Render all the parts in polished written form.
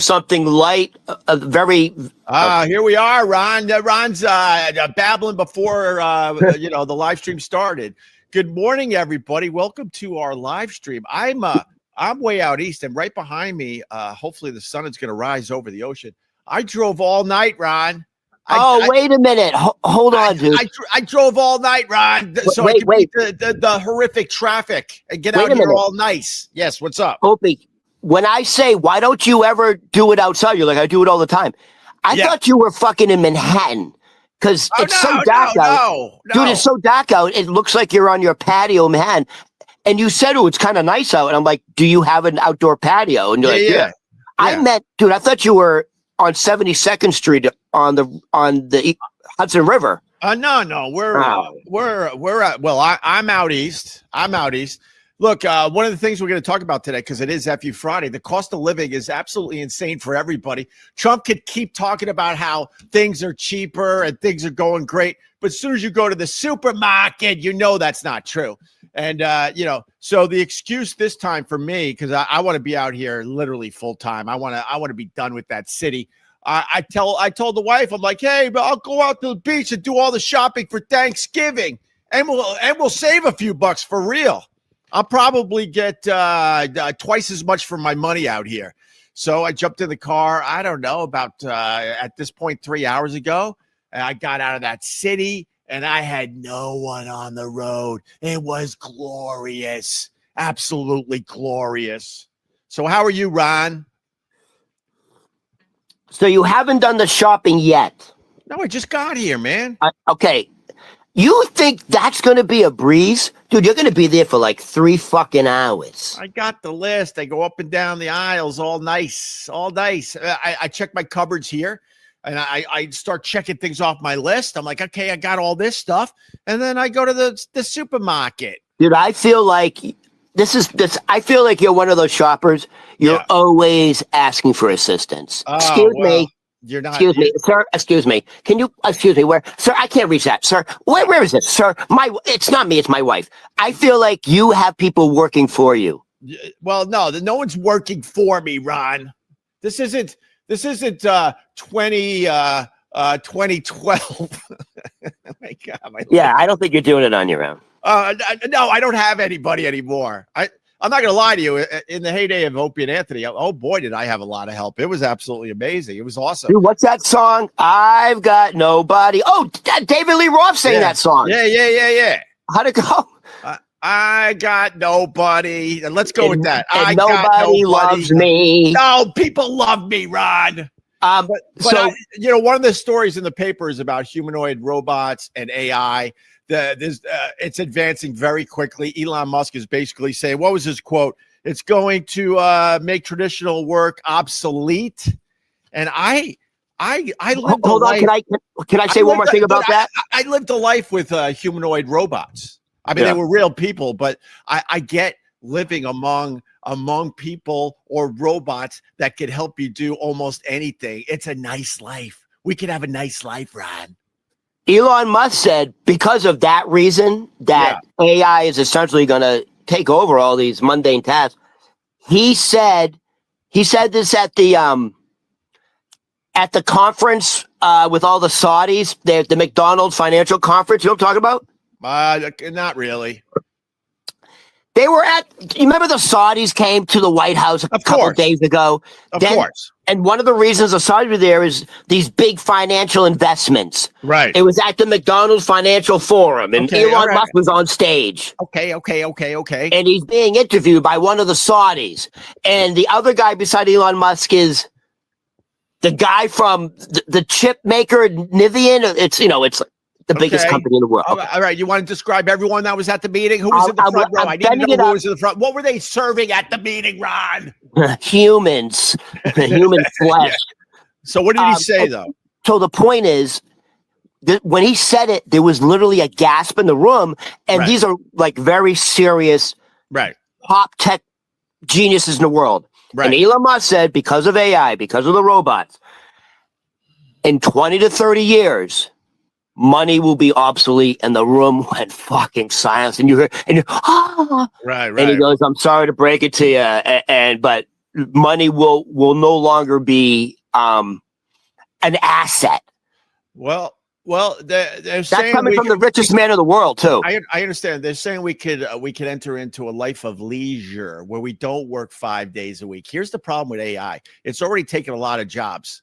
something light, very. Here we are, Ron. Ron's babbling before the live stream started. Good morning, everybody. Welcome to our live stream. I'm way out east, and right behind me, hopefully the sun is going to rise over the ocean. I drove all night, Ron. Wait a minute. Hold on, dude. I drove all night, Ron, so I could beat the horrific traffic and get out here all nice. Yes, what's up? Opie, when I say, why don't you ever do it outside? You're like, I do it all the time. I thought you were fucking in Manhattan because so dark out. Dude, it's so dark out. It looks like you're on your patio in Manhattan. And you said, it's kind of nice out. And I'm like, do you have an outdoor patio? And you're yeah. I meant, dude, I thought you were on 72nd Street on the Hudson River. No, I'm out east. Look, one of the things we're going to talk about today, because it is FU Friday, the cost of living is absolutely insane for everybody. Trump could keep talking about how things are cheaper and things are going great, but as soon as you go to the supermarket, that's not true. And, so the excuse this time for me, because I want to be out here literally full time. I want to be done with that city. I told the wife, I'm like, hey, but I'll go out to the beach and do all the shopping for Thanksgiving, and we'll save a few bucks for real. I'll probably get twice as much for my money out here. So I jumped in the car. I don't know, about at this point 3 hours ago, and I got out of that city. And I had no one on the road. It was glorious. Absolutely glorious. So how are you, Ron? So you haven't done the shopping yet? No, I just got here, man. Okay. You think that's going to be a breeze? Dude, you're going to be there for like 3 fucking hours. I got the list. I go up and down the aisles. All nice. I check my cupboards here. And I start checking things off my list. I'm like, okay, I got all this stuff. And then I go to the supermarket. Dude, I feel like I feel like you're one of those shoppers. You're always asking for assistance. Excuse me. You're not. Excuse me, sir. Excuse me. Can you, excuse me, where, sir, I can't reach that, sir. Where is it, sir? It's not me. It's my wife. I feel like you have people working for you. Well, no one's working for me, Ron. This isn't 2012. Oh my God, I don't think you're doing it on your own. No, I don't have anybody anymore. I'm not going to lie to you. In the heyday of Opie and Anthony, oh boy, did I have a lot of help. It was absolutely amazing. It was awesome. Dude, what's that song? I've got nobody. Oh, David Lee Roth sang that song. Yeah. How'd it go? I got nobody. And let's go with that. Nobody loves me. No, people love me, Ron. But one of the stories in the paper is about humanoid robots and AI. It's advancing very quickly. Elon Musk is basically saying, what was his quote? It's going to make traditional work obsolete. And I lived hold on. Can I say one more thing about that? I lived a life with humanoid robots. I mean, they were real people, but I get living among people or robots that could help you do almost anything. It's a nice life. We could have a nice life, Ron. Elon Musk said because of that reason that AI is essentially going to take over all these mundane tasks. He said this at the conference with all the Saudis, the McDonald's financial conference. You know what I'm talking about? Not really. They were you remember the Saudis came to the White House a couple of days ago? Of course. And one of the reasons the Saudis were there is these big financial investments. Right. It was at the McDonald's Financial Forum, and Elon Musk was on stage. Okay. And he's being interviewed by one of the Saudis. And the other guy beside Elon Musk is the guy from the chip maker, Nivian. It's the biggest company in the world. All right. You want to describe everyone that was at the meeting? Who was in the front row? I need to know who was in the front. What were they serving at the meeting, Ron? Humans. Human flesh. So what did he say, though? So the point is, when he said it, there was literally a gasp in the room. And these are like very serious top tech geniuses in the world. Right. And Elon Musk said, because of AI, because of the robots, in 20 to 30 years, money will be obsolete. And the room went fucking silence. And you heard, and right. And he goes, I'm sorry to break it to you. But money will no longer be an asset. Well, they're that's saying coming from the richest man in the world too. I understand. They're saying we could enter into a life of leisure where we don't work 5 days a week. Here's the problem with AI. It's already taken a lot of jobs.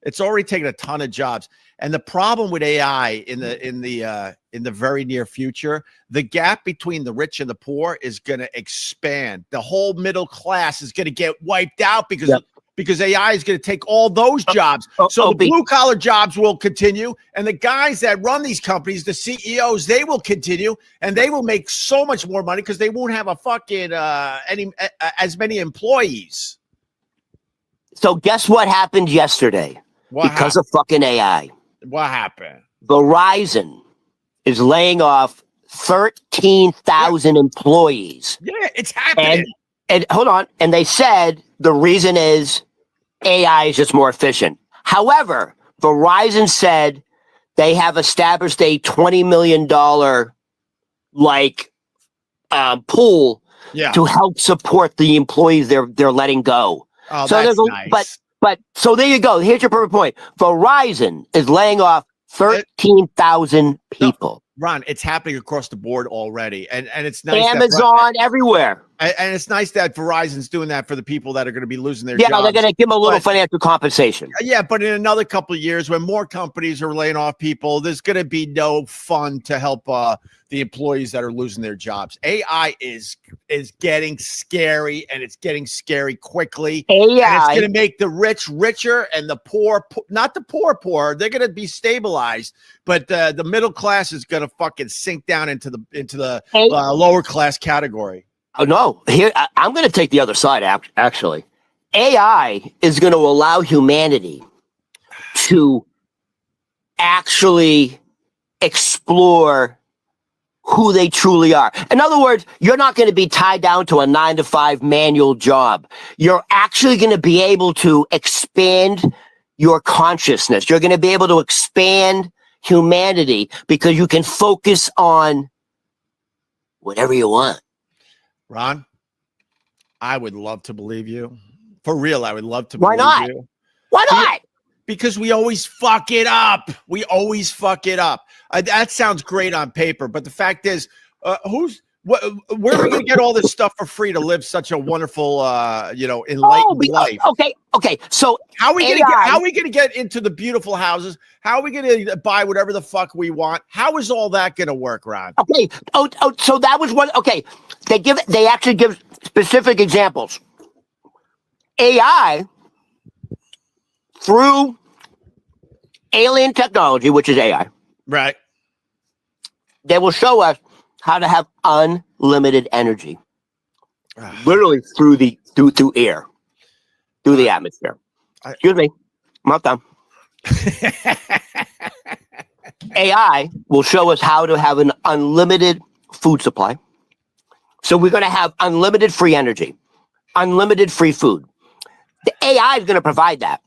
It's already taken a ton of jobs. And the problem with AI in the very near future, the gap between the rich and the poor is going to expand. The whole middle class is going to get wiped out because AI is going to take all those jobs. So the blue collar jobs will continue, and the guys that run these companies, the CEOs, they will continue, and they will make so much more money because they won't have a fucking as many employees. So guess what happened yesterday? Because of fucking AI. What happened? Verizon is laying off 13,000 employees. Yeah, it's happening. And hold on. And they said the reason is AI is just more efficient. However, Verizon said they have established a $20 million pool to help support the employees they're letting go. Oh, so that's nice. But so there you go. Here's your perfect point. Verizon is laying off 13,000 people. Ron, it's happening across the board already. And it's nice. Amazon, everywhere. And it's nice that Verizon's doing that for the people that are going to be losing their jobs. Yeah, they're going to give them a little financial compensation. Yeah, but in another couple of years, when more companies are laying off people, there's going to be no fund to help the employees that are losing their jobs. AI is getting scary, and it's getting scary quickly. AI, and it's going to make the rich richer and the poor, not the poor. They're going to be stabilized, but the middle class is going to fucking sink down into the lower class category. Oh, no. Here, I'm going to take the other side, actually. AI is going to allow humanity to actually explore who they truly are. In other words, you're not going to be tied down to a 9-to-5 manual job. You're actually going to be able to expand your consciousness. You're going to be able to expand humanity because you can focus on whatever you want. Ron, I would love to believe you. For real, I would love to believe you. Why not? Because we always fuck it up. We always fuck it up. That sounds great on paper, but the fact is, where are we going to get all this stuff for free to live such a wonderful, enlightened life? Okay. So how are we going to get into the beautiful houses? How are we going to buy whatever the fuck we want? How is all that going to work, Ron? Okay. So that was one. Okay. They actually give specific examples. AI through alien technology, which is AI. Right. They will show us how to have unlimited energy. Literally through air. Through the atmosphere. Excuse me. I'm not done. AI will show us how to have an unlimited food supply. So we're going to have unlimited free energy, unlimited free food. The AI is going to provide that.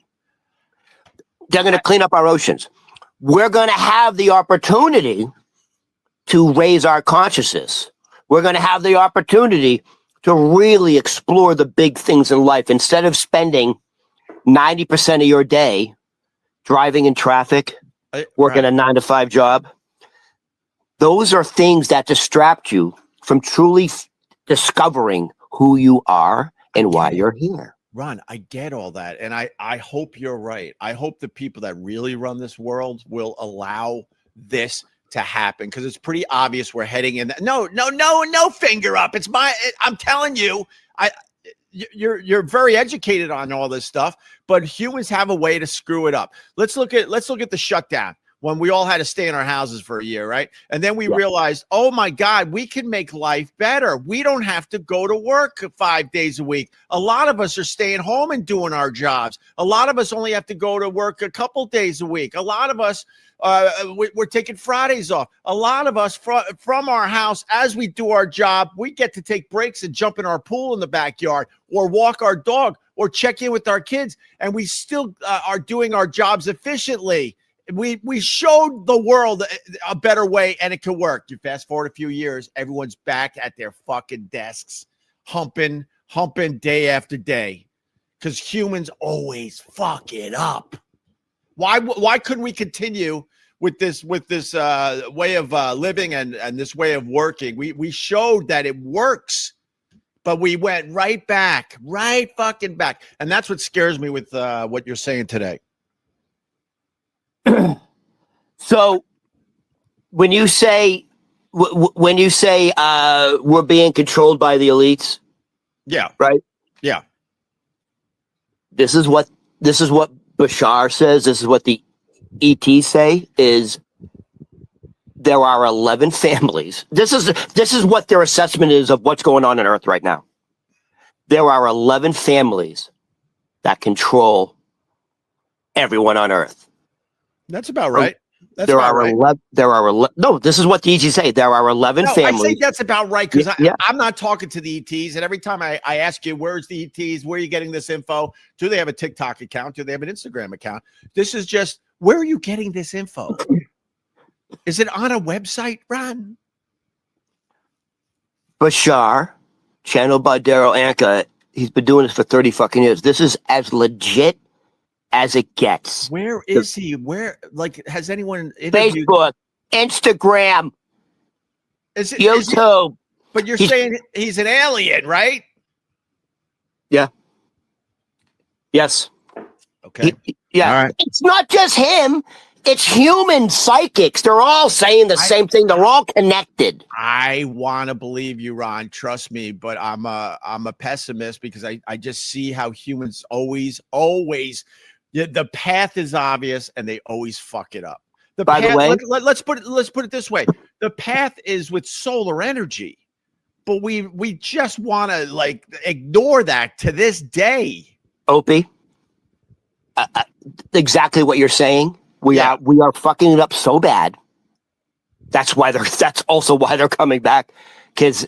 They're going to clean up our oceans. We're going to have the opportunity to raise our consciousness. We're going to have the opportunity to really explore the big things in life instead of spending 90% of your day driving in traffic, working a 9-to-5 job. Those are things that distract you from truly discovering who you are and why you're here. Ron, I get all that. And I hope you're right. I hope the people that really run this world will allow this to happen, because it's pretty obvious we're heading in that. No finger up. I'm telling you, you're very educated on all this stuff, but humans have a way to screw it up. Let's look at the shutdown, when we all had to stay in our houses for a year, right? And then we realized, oh my God, we can make life better. We don't have to go to work 5 days a week. A lot of us are staying home and doing our jobs. A lot of us only have to go to work a couple days a week. A lot of us, we're taking Fridays off. A lot of us from our house, as we do our job, we get to take breaks and jump in our pool in the backyard, or walk our dog, or check in with our kids. And we still are doing our jobs efficiently. We showed the world a better way, and it can work. You fast forward a few years, everyone's back at their fucking desks, humping day after day. because humans always fuck it up. Why couldn't we continue with this way of living and this way of working? We showed that it works, but we went right fucking back. And that's what scares me with what you're saying today. So when you say we're being controlled by the elites, yeah, right? Yeah. This is what Bashar says. This is what the ET say is there are 11 families. This is what their assessment is of what's going on Earth right now. There are 11 families that control everyone on Earth. That's about right. That's there about are right. 11. No, this is what the ET say. There are 11 families. I think that's about right because yeah. I'm not talking to the ETs, and every time I ask you, where's the ETs? Where are you getting this info? Do they have a TikTok account? Do they have an Instagram account? This is just, where are you getting this info? Is it on a website, Ron? Bashar, channeled by Daryl Anka, he's been doing this for 30 fucking years. This is as legit as it gets. Where is he? Where, like, has anyone interviewed? Facebook, Instagram, YouTube. But you're saying he's an alien, right? Yeah. Yes. Okay. Yeah. All right. It's not just him. It's human psychics. They're all saying the same thing. They're all connected. I want to believe you, Ron. Trust me, but I'm a pessimist because I just see how humans always. The path is obvious, and they always fuck it up. By the way, let's put it this way: the path is with solar energy, but we just want to like ignore that to this day. Opie, exactly what you're saying. We are fucking it up so bad. That's also why they're coming back, because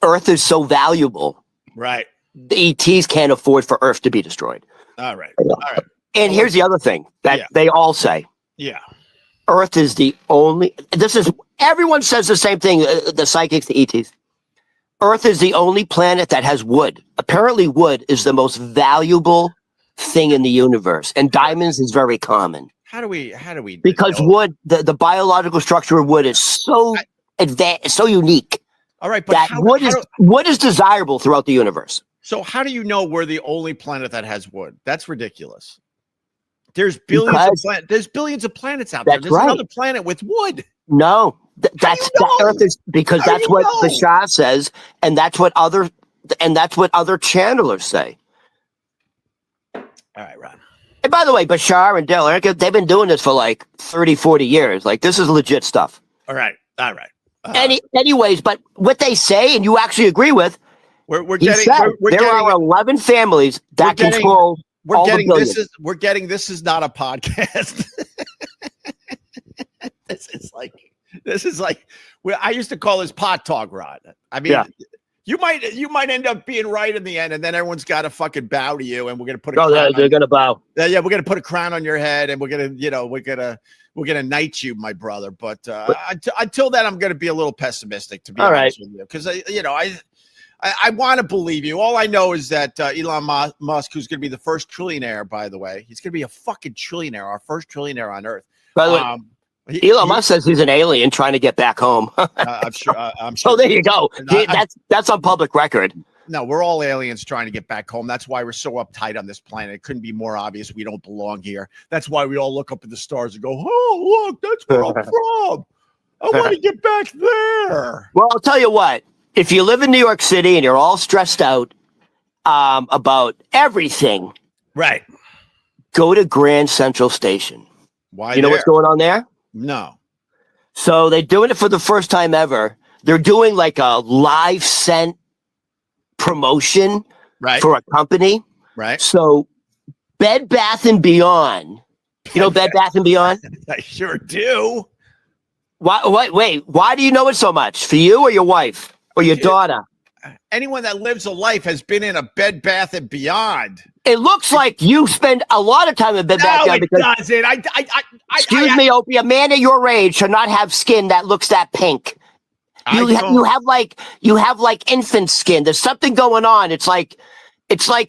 Earth is so valuable. Right. The ETs can't afford for Earth to be destroyed. All right. And here's the other thing that they all say. Yeah. Earth is the only. Everyone says the same thing. The psychics, the ETs. Earth is the only planet that has wood. Apparently, wood is the most valuable thing in the universe, and diamonds is very common. How do we? Because wood, the biological structure of wood is so advanced, so unique. All right, but that wood is desirable throughout the universe. So how do you know we're the only planet that has wood? That's ridiculous. There's billions of planets out there. There's another planet with wood. No, that's Earth is because that's what Bashar says, and that's what other channelers say. All right, Ron. And by the way, Bashar and Dell, they've been doing this for like 30, 40 years. Like, this is legit stuff. All right. Anyways, but what they say, and you actually agree with, there are 11 families that control all the billions. This is not a podcast. This is like I used to call this pot talk, Rod. I mean, you might end up being right in the end, and then everyone's got to fucking bow to you, and we're gonna put they're gonna bow. Yeah, we're gonna put a crown on your head, and we're gonna knight you, my brother. But until then, I'm gonna be a little pessimistic, to be honest with you, because I want to believe you. All I know is that Elon Musk, who's going to be the first trillionaire, by the way, he's going to be a fucking trillionaire, our first trillionaire on Earth. By the way, Elon Musk says he's an alien trying to get back home. I'm sure. So there you go. That's on public record. No, we're all aliens trying to get back home. That's why we're so uptight on this planet. It couldn't be more obvious we don't belong here. That's why we all look up at the stars and go, "Oh, look, that's where I'm from. I want to get back there." Well, I'll tell you what. If you live in New York City and you're all stressed out about everything, right? Go to Grand Central Station. Why? You know what's going on there? No. So they're doing it for the first time ever. They're doing like a live sent promotion for a company. Right. So Bed Bath and Beyond. You know Bed Bath and Beyond? I sure do. Wait, why do you know it so much? For you or your wife? Or your daughter? Anyone that lives a life has been in a Bed Bath and Beyond. It looks like you spend a lot of time in Bed Bath and Beyond. No, it doesn't. Excuse me, Opie. A man of your age should not have skin that looks that pink. You have like infant skin. There's something going on. It's like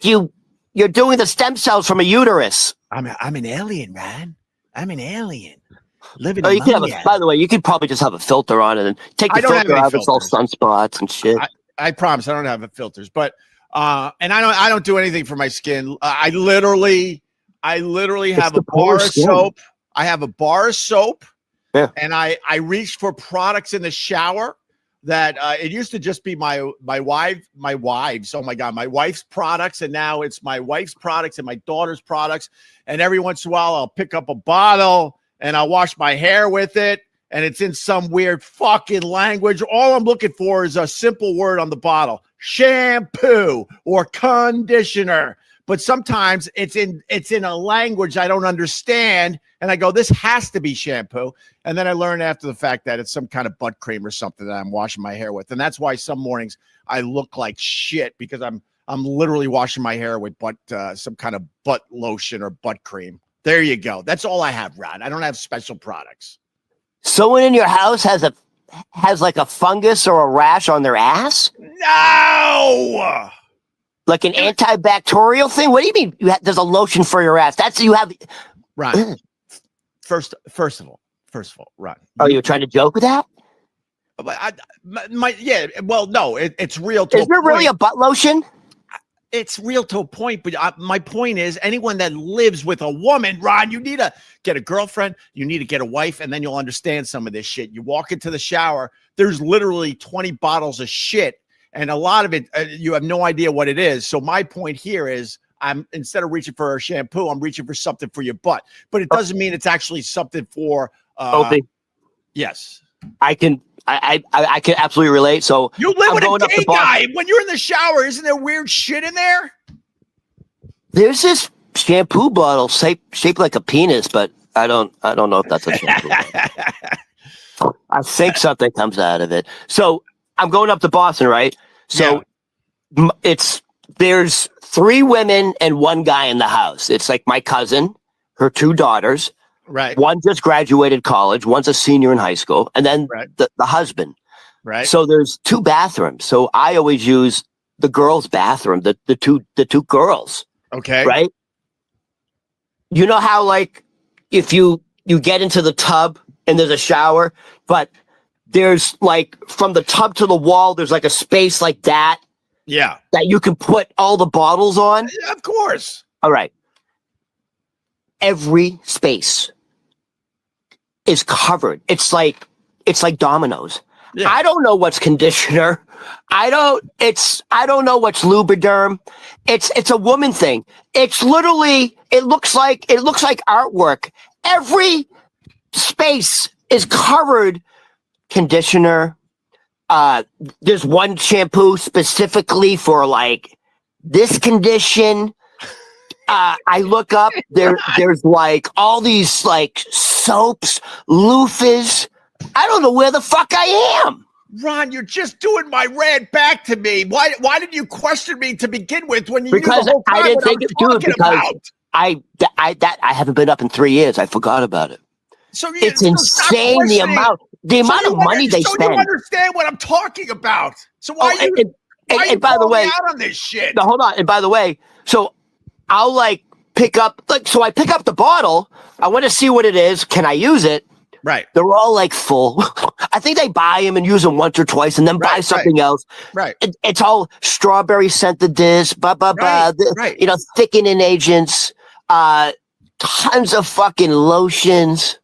you You're doing the stem cells from a uterus. I'm an alien, man. I'm an alien. Living you among could by the way, you could probably just have a filter on it and take the filter out. It's all sunspots and shit. I promise I don't have filters, but and I don't do anything for my skin. I literally have a bar of soap. I have a bar of soap, and I reach for products in the shower that it used to just be my wife's. Oh my God, my wife's products, and now it's my wife's products and my daughter's products. And every once in a while, I'll pick up a bottle and I'll wash my hair with it, and it's in some weird fucking language. All I'm looking for is a simple word on the bottle: shampoo or conditioner. But sometimes it's in a language I don't understand, and I go, this has to be shampoo. And then I learn after the fact that it's some kind of butt cream or something that I'm washing my hair with. And that's why some mornings I look like shit, because I'm literally washing my hair with some kind of butt lotion or butt cream. There you go. That's all I have, Rod. I don't have special products. Someone in your house has like a fungus or a rash on their ass? No! Like an antibacterial thing? What do you mean? There's a lotion for your ass? That's you have. Ron, first of all, Ron. Oh, you were trying to joke with that? Well, no, it's real. Is there really a butt lotion? It's real to a point, but my point is, anyone that lives with a woman, Ron, you need to get a girlfriend, you need to get a wife, and then you'll understand some of this shit. You walk into the shower, there's literally 20 bottles of shit, and a lot of it, you have no idea what it is. So my point here is, instead of reaching for a shampoo, I'm reaching for something for your butt. But it doesn't mean it's actually something for Opie. Yes. I can absolutely relate. So you live with a gay guy. When you're in the shower, isn't there weird shit in there? There's this shampoo bottle shaped like a penis, but I don't know if that's a shampoo bottle. I think something comes out of it. So I'm going up to Boston, right? So there's 3 women and 1 guy in the house. It's like my cousin, her 2 daughters. Right. One just graduated college, one's a senior in high school, and then the husband. Right. So there's 2 bathrooms. So I always use the girls' bathroom, the two girls. Okay. Right. You know how, like, if you get into the tub and there's a shower, but there's like from the tub to the wall, there's like a space like that. Yeah. That you can put all the bottles on. Of course. All right. Every space is covered. It's like dominoes. Yeah. I don't know what's conditioner. I don't know what's Lubriderm. It's a woman thing. It's literally, it looks like artwork. Every space is covered. Conditioner. There's one shampoo specifically for like this condition. I look up, there's like all these like soaps, loofahs. I don't know where the fuck I am. Ron, you're just doing my rant back to me. Why did you question me to begin with when you because knew the whole time I didn't think it do it because I haven't been up in 3 years. I forgot about it. So it's insane the amount of money they spend. You understand what I'm talking about. So why are you by the way, out on this shit? No, hold on. And by the way, so I'll like pick up I pick up the bottle. I want to see what it is. Can I use it? Right. They're all like full. I think they buy them and use them once or twice and then buy something else. Right. It's all strawberry scented this, you know, thickening agents, tons of fucking lotions.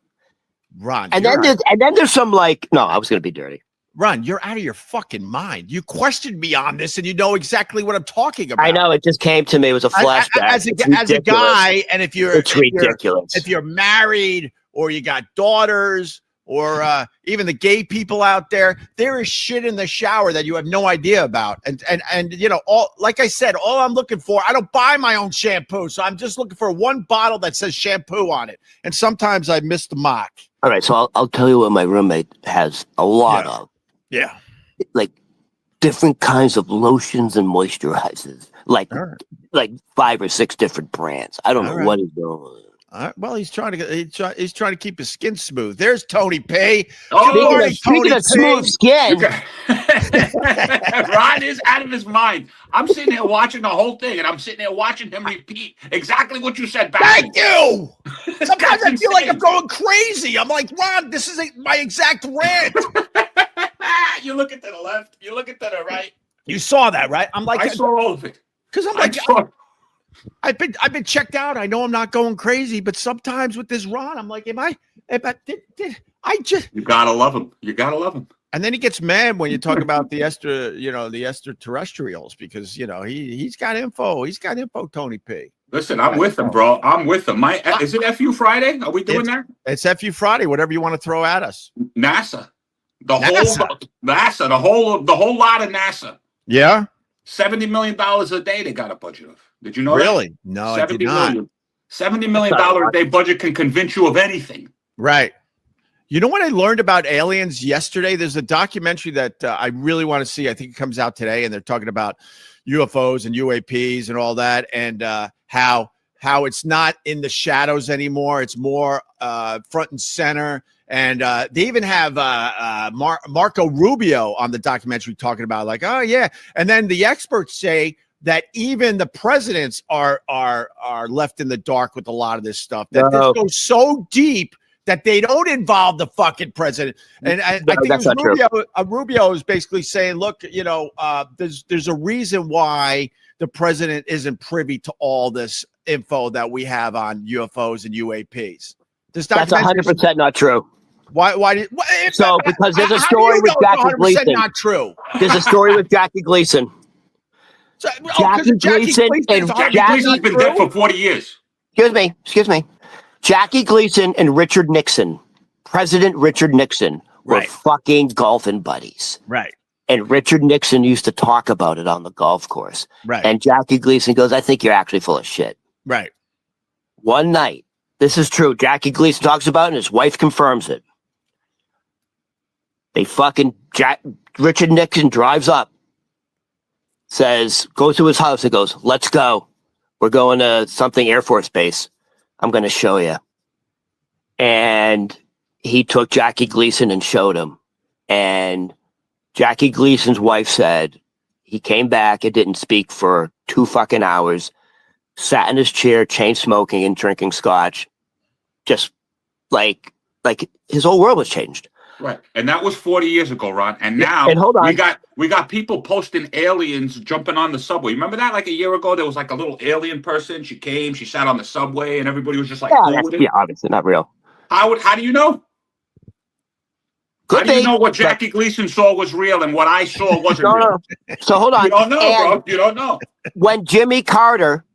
Ron. And then there's some like, no, I was going to be dirty. Ron, you're out of your fucking mind. You questioned me on this and you know exactly what I'm talking about. I know, it just came to me. It was a flashback. As a guy, and if you're ridiculous. If you're married or you got daughters or even the gay people out there, there is shit in the shower that you have no idea about. And you know, like I said, all I'm looking for, I don't buy my own shampoo, so I'm just looking for one bottle that says shampoo on it. And sometimes I miss the mark. All right, so I'll tell you what my roommate has a lot of. Yeah. Like different kinds of lotions and moisturizers. Like 5 or 6 different brands. I don't know what he's doing. Well, he's trying to keep his skin smooth. There's Tony P. Speaking of smooth skin, Ron is out of his mind. I'm sitting here watching the whole thing, and I'm sitting there watching him repeat exactly what you said back. Thank you. Sometimes I feel like I'm going crazy. I'm like, Ron, this is my exact rant. You look at to the left. You look at to the right. You saw that, right? I'm like, I saw all of it. Because I'm like, I've been checked out. I know I'm not going crazy, but sometimes with this Ron, I'm like, did I just? You gotta love him. You gotta love him. And then he gets mad when you talk about the extraterrestrials, because he's got info. He's got info, Tony P. Listen, I'm with him, bro. I'm with him. Is it FU Friday? Are we doing that? It's FU Friday. Whatever you want to throw at us. NASA, the whole lot of NASA. Yeah. $70 million a day they got a budget of. Did you know really? that? No, I did not. $70 million a day budget can convince you of anything. Right. You know what I learned about aliens yesterday? There's a documentary that I really want to see. I think it comes out today, and they're talking about UFOs and UAPs and all that, and how it's not in the shadows anymore. It's more front and center. And they even have Marco Rubio on the documentary talking about, like, oh yeah. And then the experts say that even the presidents are left in the dark with a lot of this stuff. That this goes so deep that they don't involve the fucking president. And I think it was Rubio is basically saying, look, there's a reason why the president isn't privy to all this info that we have on UFOs and UAPs. That's 100% not true. Why? Because there's a story with Jackie Gleason. Not true. There's a story with Jackie Gleason. Jackie Gleason's been dead for 40 years. Excuse me. Jackie Gleason and Richard Nixon, President Richard Nixon, were fucking golfing buddies. Right. And Richard Nixon used to talk about it on the golf course. Right. And Jackie Gleason goes, I think you're actually full of shit. Right. One night, this is true. Jackie Gleason talks about it and his wife confirms it. Richard Nixon drives up, goes to his house and goes, let's go. We're going to something Air Force Base. I'm going to show you. And he took Jackie Gleason and showed him. And Jackie Gleason's wife said he came back and didn't speak for 2 fucking hours, sat in his chair, chain smoking and drinking scotch. Just like his whole world was changed. Right. And that was 40 years ago, Ron. And now we got people posting aliens jumping on the subway. Remember that? Like a year ago, there was like a little alien person. She came, she sat on the subway, and everybody was just like, obviously not real. How do you know? How do you know what Jackie Gleason saw was real and what I saw wasn't real? So hold on. You don't know, bro. You don't know. When Jimmy Carter,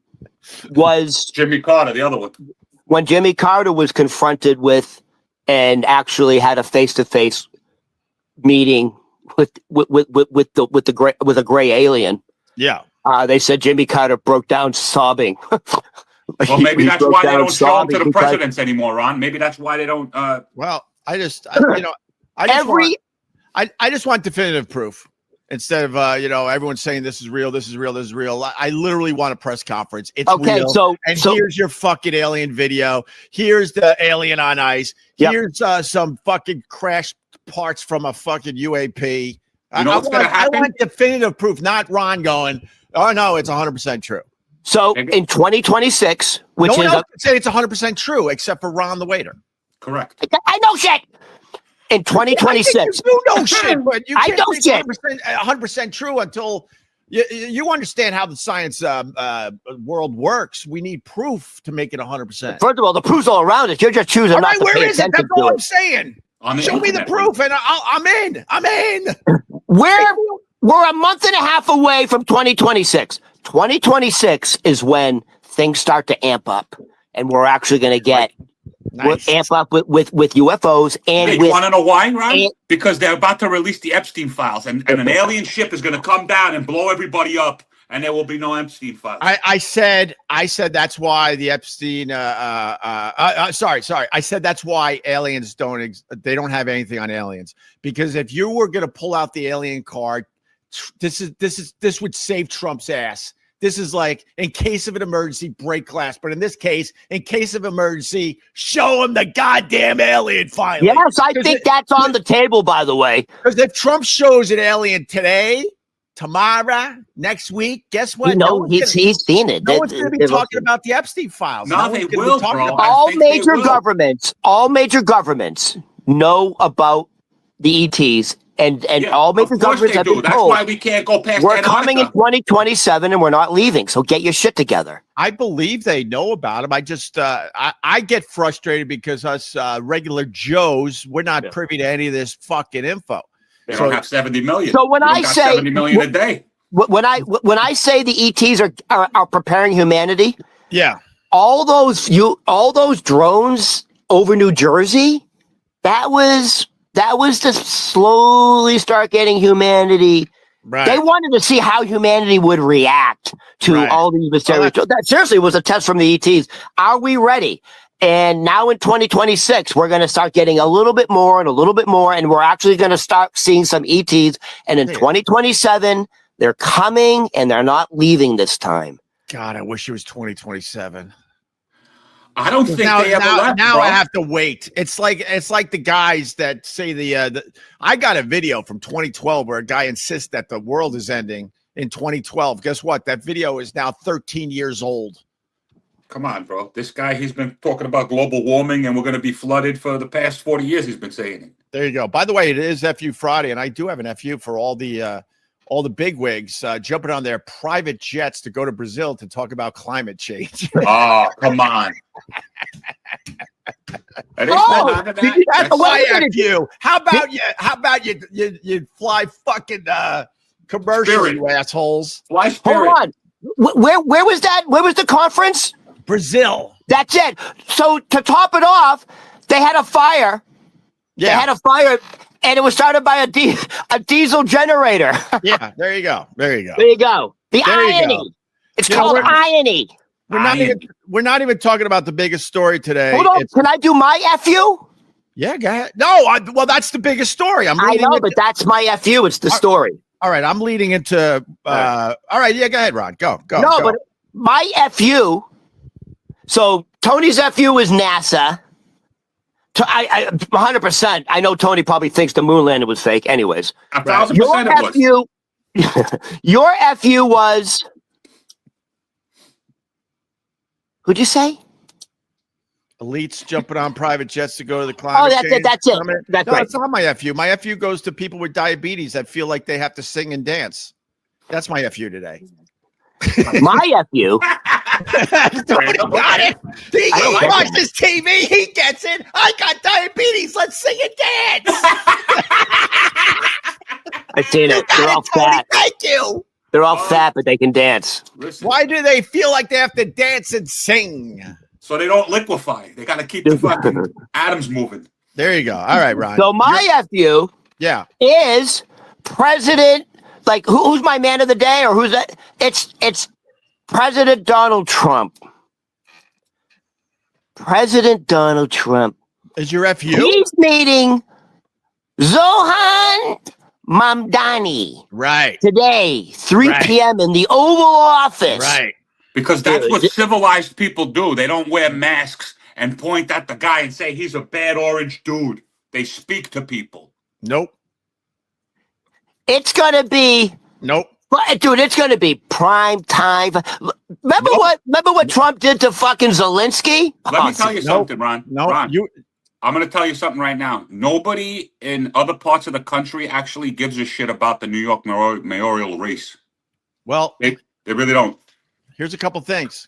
the other one. When Jimmy Carter was confronted with and actually had a face-to-face meeting with a gray alien. Yeah. They said Jimmy Carter broke down sobbing. Well, maybe that's why they don't show up to the presidents anymore, Ron. Maybe that's why they don't. Well, I just want definitive proof. Instead of everyone saying this is real, this is real, this is real. I literally want a press conference. It's real. So here's your fucking alien video. Here's the alien on ice. Yep. Here's some fucking crash parts from a fucking UAP. You know what's gonna happen? I want definitive proof, not Ron going, oh no, it's 100% true. So in 2026, which no one else can say it's 100% true except for Ron the waiter. Correct. I know shit. In 2026, you know shit, but you can't know shit. 100% true until you understand how the science world works. We need proof to make it 100%. First of all, the proof's all around us. You're just choosing not to where pay is it? attention That's all to I'm saying. Show me the proof, and I'm in. I'm in. We're a month and a half away from 2026. 2026 is when things start to amp up, and we're actually going to get. Nice. We'll amp up with UFOs and you want to know why, Ron? Because they're about to release the Epstein files, and an alien ship is going to come down and blow everybody up, and there will be no Epstein files. I said that's why the Epstein. Sorry. I said that's why aliens they don't have anything on aliens, because if you were going to pull out the alien card, this would save Trump's ass. This is like, in case of an emergency, break glass. But in this case, in case of emergency, show him the goddamn alien finally. Yes, I think that's on the table, by the way. Because if Trump shows an alien today, tomorrow, next week, guess what? He's seen it. No one's going to be talking about the Epstein files. No, they will, bro. All major governments know about the ETs, and all major governments have been told. That's why we can't go past. We're coming in 2027, and we're not leaving. So get your shit together. I believe they know about them. I just I get frustrated because us regular Joes, we're not privy to any of this fucking info. They don't have 70 million. So when I say 70 million a day, when I say the ETs are preparing humanity, all those drones over New Jersey, that was to slowly start getting humanity. Right. They wanted to see how humanity would react to all these mysterious. That seriously was a test from the ETs. Are we ready? And now in 2026, we're going to start getting a little bit more, and we're actually going to start seeing some ETs. And in 2027, they're coming, and they're not leaving this time. God, I wish it was 2027. I don't think they ever left. Now I have to wait. It's like the guys that say I got a video from 2012 where a guy insists that the world is ending in 2012. Guess what? That video is now 13 years old. Come on, bro. This guy, he's been talking about global warming and we're going to be flooded for the past 40 years. He's been saying it. There you go. By the way, it is FU Friday, and I do have an FU for all the bigwigs jumping on their private jets to go to Brazil to talk about climate change. Oh, come on. That's my FU. How about you fly fucking commercial, you assholes? Fly Spirit. Hold on. Where was that? Where was the conference? Brazil. That's it. So to top it off, they had a fire. Yeah. They had a fire, and it was started by a diesel generator. Yeah, there you go. There you go. The irony. It's called irony. We're not even talking about the biggest story today. Hold on. Can I do my FU? Yeah, go ahead. No, well, that's the biggest story. I know, but that's my FU. It's the story. All right, I'm leading into. All right, yeah, go ahead, Ron. Go. No, but my FU. So Tony's FU is NASA. I 100%. I know Tony probably thinks the moon landing was fake. Anyways, 1,000% it was. Your FU was. Who'd you say? Elites jumping on private jets to go to the climate change. That's it. That's right. That's not my FU. My FU goes to people with diabetes that feel like they have to sing and dance. That's my FU today. My FU. Tony got it. He watches TV. He gets it. I got diabetes. Let's sing and dance. I've seen it. They're all fat. Thank you. They're all fat, but they can dance. Listen. Why do they feel like they have to dance and sing? So they don't liquefy. They got to keep the fucking atoms moving. There you go. All right, Ron. So my FU is President, like, who's my man of the day, or who's that? It's President Donald Trump. President Donald Trump. Is your FU? He's meeting Zohan Mamdani. Right. Today, 3 p.m. in the Oval Office. Right. Because that's what civilized people do. They don't wear masks and point at the guy and say he's a bad orange dude. They speak to people. Nope. It's going to be... Nope. Dude, it's going to be prime time. Remember what Trump did to fucking Zelensky? Let me tell you something, Ron. Ron, I'm going to tell you something right now. Nobody in other parts of the country actually gives a shit about the New York mayoral race. Well... They really don't. Here's a couple things,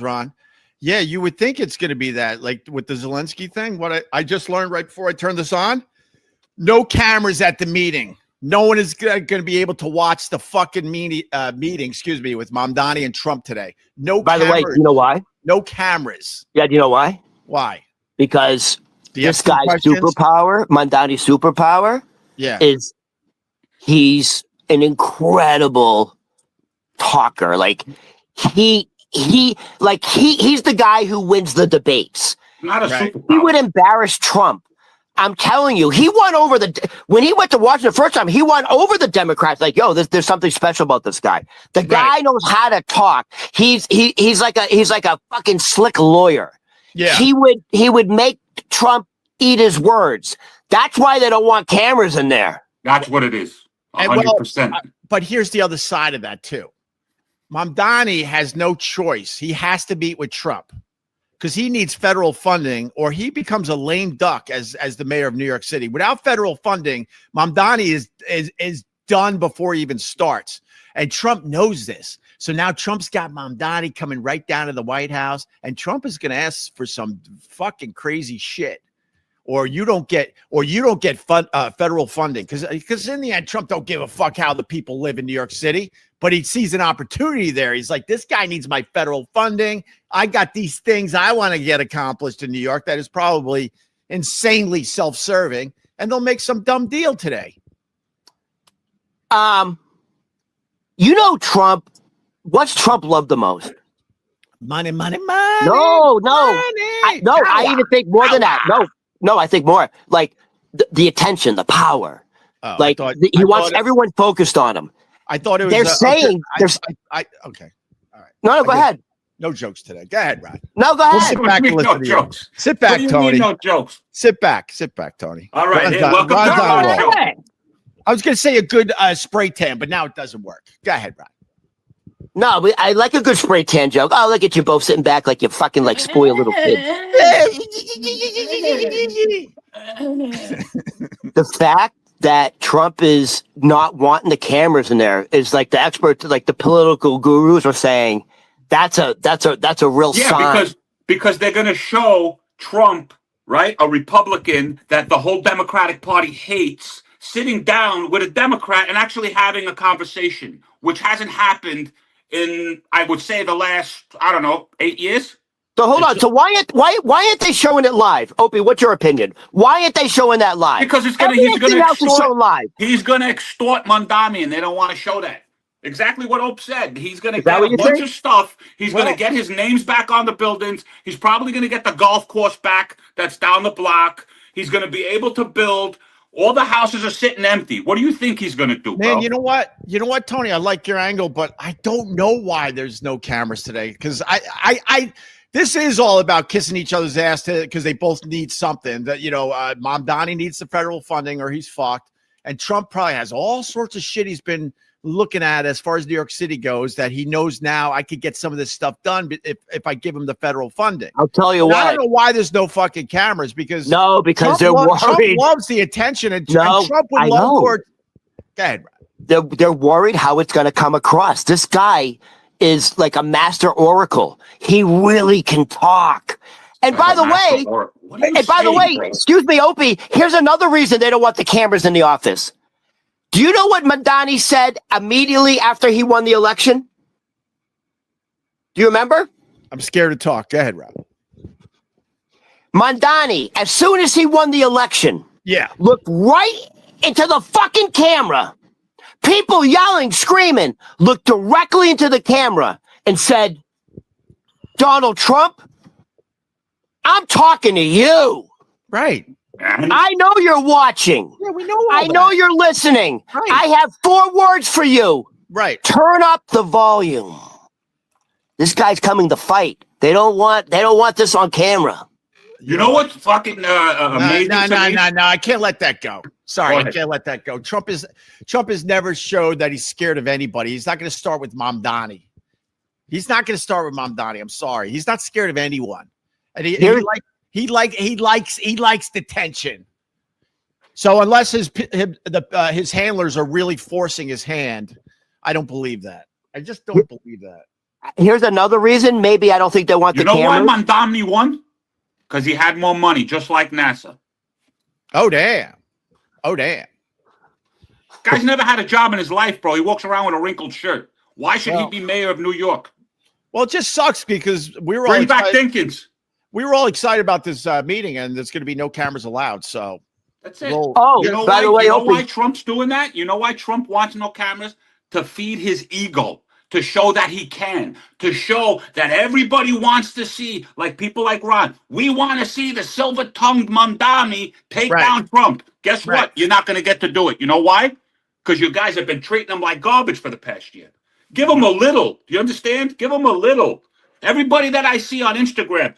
Ron. Yeah, you would think it's going to be that, like with the Zelensky thing. What I just learned right before I turned this on, no cameras at the meeting. No one is going to be able to watch the fucking meeting, with Mamdani and Trump today. No. By the way, you know why? No cameras. Yeah, do you know why? Why? Because this guy's superpower, Mamdani's superpower, is he's an incredible talker. Like he's the guy who wins the debates. Not a superpower. He would embarrass Trump I'm telling you, he won over when he went to Washington the first time, he won over the Democrats. Like, yo, there's something special about this guy. The guy knows how to talk. He's like a fucking slick lawyer. Yeah. He would make Trump eat his words. That's why they don't want cameras in there. That's what it is. 100%. But here's the other side of that too. Mamdani has no choice. He has to meet with Trump because he needs federal funding, or he becomes a lame duck as the mayor of New York City. Without federal funding, Mamdani is done before he even starts. And Trump knows this. So now Trump's got Mamdani coming right down to the White House, and Trump is going to ask for some fucking crazy shit. Or you don't get federal funding because in the end, Trump don't give a fuck how the people live in New York City, but he sees an opportunity there. He's like, this guy needs my federal funding. I got these things I want to get accomplished in New York that is probably insanely self-serving, and they'll make some dumb deal today. Trump. What's Trump love the most? Money. No. I even think more than that. No, I think more like the attention, the power. Oh, he wants everyone focused on him. I thought it was. They're saying there's. Okay. All right. No, go ahead. No jokes today. Go ahead, Rod. No, go ahead. Sit back and listen to jokes. Sit back, Tony. No jokes. Sit back, Tony. All right. Hey, welcome to our show. I was going to say a good spray tan, but now it doesn't work. Go ahead, Rod. No, I like a good spray tan joke. Oh, look at you both sitting back like you fucking like spoiled little kids. The fact that Trump is not wanting the cameras in there is like the experts, like the political gurus are saying, that's a real sign. Because they're going to show Trump, right, a Republican that the whole Democratic Party hates, sitting down with a Democrat and actually having a conversation, which hasn't happened in, I would say, the last, 8 years. So hold on. So why aren't they showing it live? Opie, what's your opinion? Why aren't they showing that live? Because he's gonna extort Mamdani, and they don't want to show that. Exactly what Opie said. He's gonna get a bunch of stuff. He's gonna get his names back on the buildings. He's probably gonna get the golf course back that's down the block. He's gonna be able to build. All the houses are sitting empty. What do you think he's going to do, bro? Man, you know what, Tony? I like your angle, but I don't know why there's no cameras today. Because this is all about kissing each other's ass because they both need something. That Mamdani needs the federal funding or he's fucked, and Trump probably has all sorts of shit he's been looking at as far as New York City goes that he knows now I could get some of this stuff done if I give him the federal funding. I'll tell you what. I don't know why there's no fucking cameras because Trump they're worried. Trump loves the attention and Trump would love more. Go ahead, Brad. They're worried how it's going to come across. This guy is like a master oracle. He really can talk. And by the way, excuse me, Opie, here's another reason they don't want the cameras in the office. Do you know what Mamdani said immediately after he won the election? Do you remember? I'm scared to talk. Go ahead, Rob. Mamdani, as soon as he won the election, looked right into the fucking camera. People yelling, screaming, looked directly into the camera and said, Donald Trump, I'm talking to you. Right. I know you're watching. Yeah, we know. I know you're listening. Right. I have 4 words for you. Right. Turn up the volume. This guy's coming to fight. They don't want this on camera. You know what's fucking amazing? No. I can't let that go. Sorry, I can't let that go. Trump has never showed that he's scared of anybody. He's not going to start with Mamdani. I'm sorry. He's not scared of anyone. And he likes the tension. So unless his handlers are really forcing his hand, I don't believe that. I just don't believe that. Here's another reason. Maybe I don't think they want the cameras. You know why Mamdani won? Because he had more money, just like NASA. Oh damn! Guy's never had a job in his life, bro. He walks around with a wrinkled shirt. Why should he be mayor of New York? Well, it just sucks because we were Bring back Dinkins. We were all excited about this meeting, and there's going to be no cameras allowed. So that's it. By the way, you know why Trump's doing that? You know why Trump wants no cameras? To feed his ego. to show that he can, to show that everybody wants to see, like people like Ron, we want to see the silver-tongued Mamdani take down Trump. Guess what? You're not going to get to do it. You know why? Because you guys have been treating them like garbage for the past year. Give them a little. Do you understand? Give them a little. Everybody that I see on Instagram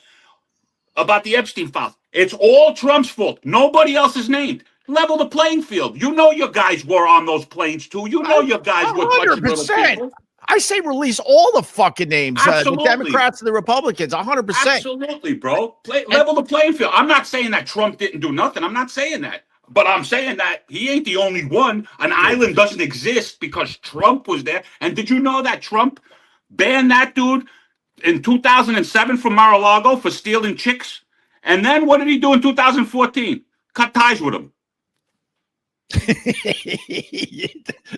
about the Epstein files, it's all Trump's fault. Nobody else is named. Level the playing field. You know your guys were on those planes too. You know your guys were touching little people. I say release all the fucking names, the Democrats and the Republicans, 100%. Absolutely, bro. Level the playing field. I'm not saying that Trump didn't do nothing. I'm not saying that. But I'm saying that he ain't the only one. An island doesn't exist because Trump was there. And did you know that Trump banned that dude in 2007 from Mar-a-Lago for stealing chicks? And then what did he do in 2014? Cut ties with him.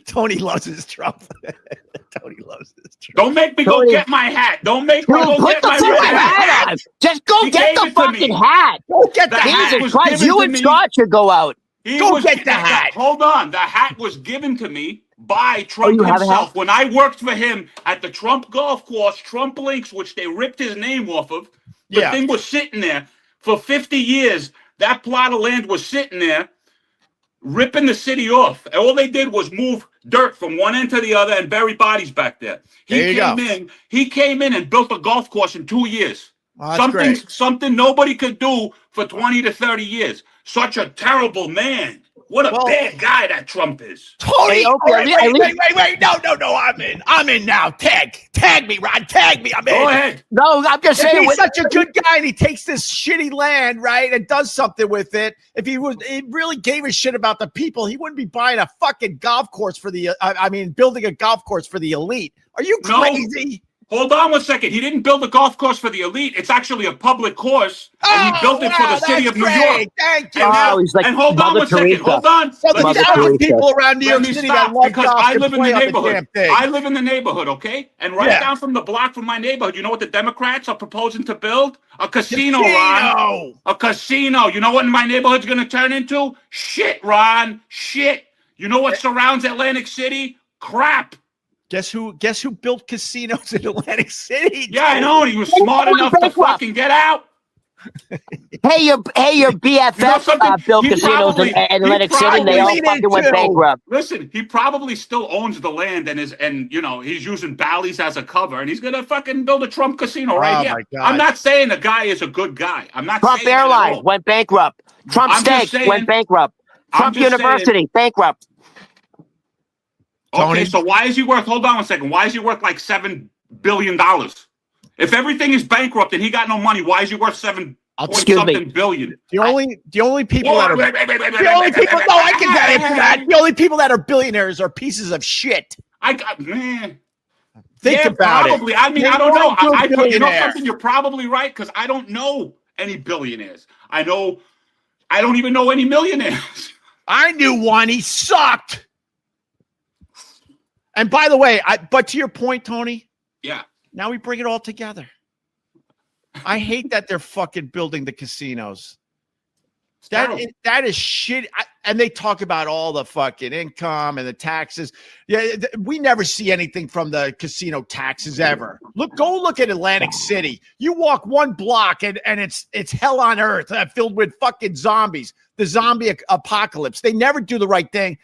Tony loves his Trump. Tony loves his Trump. Don't make me go get my hat. Don't make me go get my hat. Just go get the fucking hat. Go get the hat. Jesus Christ, you and Scott should go out. Go get the hat. Hold on. The hat was given to me by Trump himself. When I worked for him at the Trump golf course, Trump Links, which they ripped his name off of, the thing was sitting there for 50 years. That plot of land was sitting there, ripping the city off. And all they did was move dirt from one end to the other and bury bodies back there. He came in and built a golf course in 2 years. Oh, something nobody could do for 20 to 30 years. Such a terrible man. What a bad guy that Trump is. Tony, wait. No. I'm in now. Tag me, Ron. Tag me. I'm in. Go ahead. No, I'm just saying. He's such a good guy and he takes this shitty land, right, and does something with it. If he really gave a shit about the people, he wouldn't be buying a fucking golf course for the, building a golf course for the elite. Are you crazy? Hold on 1 second. He didn't build a golf course for the elite. It's actually a public course, and he built it for the city of New York. Thank you. And hold on 1 second. Hold on. So the 1,000 people around New York City that love because golf I live in the neighborhood. I live in the neighborhood, okay? And right down from the block from my neighborhood, you know what the Democrats are proposing to build? A casino, Ron. A casino. You know what my neighborhood's going to turn into? Shit, Ron. Shit. You know what surrounds Atlantic City? Crap. Guess who built casinos in Atlantic City? Yeah, I know. He was smart enough to fucking get out. Hey, your BFF built casinos in Atlantic City. They all fucking went bankrupt. Listen, he probably still owns the land and he's using Bally's as a cover, and he's gonna fucking build a Trump casino right here. I'm not saying the guy is a good guy. I'm not. Trump Airlines went bankrupt. Trump Steaks went bankrupt. Trump University bankrupt. Okay, so why is he worth? Hold on 1 second. Why is he worth like $7 billion? If everything is bankrupt and he got no money, why is he worth $7 billion? The only people that are the only people that are billionaires are pieces of shit. Think about probably. it. I mean, I don't know. You know something? You're probably right because I don't know any billionaires. I don't even know any millionaires. I knew one. He sucked. And by the way, but to your point, Tony. Yeah. Now we bring it all together. I hate that they're fucking building the casinos. That is shit. And they talk about all the fucking income and the taxes. Yeah, we never see anything from the casino taxes ever. Go look at Atlantic City. You walk one block and it's hell on earth, filled with fucking zombies. The zombie apocalypse. They never do the right thing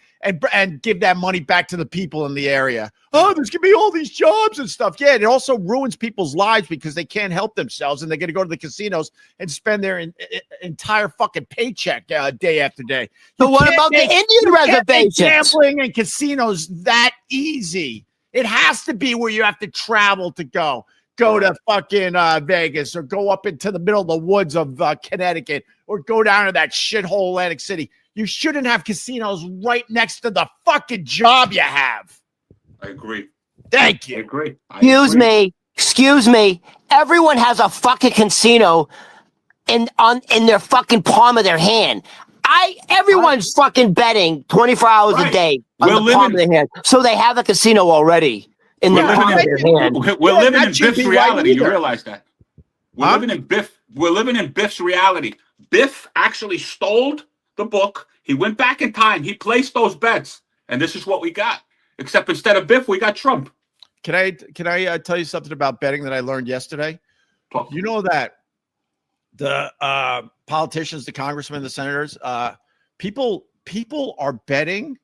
and give that money back to the people in the area. Oh, there's gonna be all these jobs and stuff. Yeah, it also ruins people's lives because they can't help themselves and they're gonna go to the casinos and spend their entire fucking paycheck day after day. So what about the Indian reservations? Gambling and casinos that easy. It has to be where you have to travel to go. Go to fucking Vegas or go up into the middle of the woods of Connecticut or go down to that shithole Atlantic City. You shouldn't have casinos right next to the fucking job you have. I agree. Thank you. I agree. Excuse me. Everyone has a fucking casino in their fucking palm of their hand. Everyone's fucking betting 24 hours a day on the palm of their hand. So they have a casino already. We're living in Biff's reality. You realize that? We're living in Biff's reality. Biff actually stole the book. He went back in time. He placed those bets. And this is what we got. Except instead of Biff, we got Trump. Can I tell you something about betting that I learned yesterday? You know that the politicians, the congressmen, the senators, people are betting.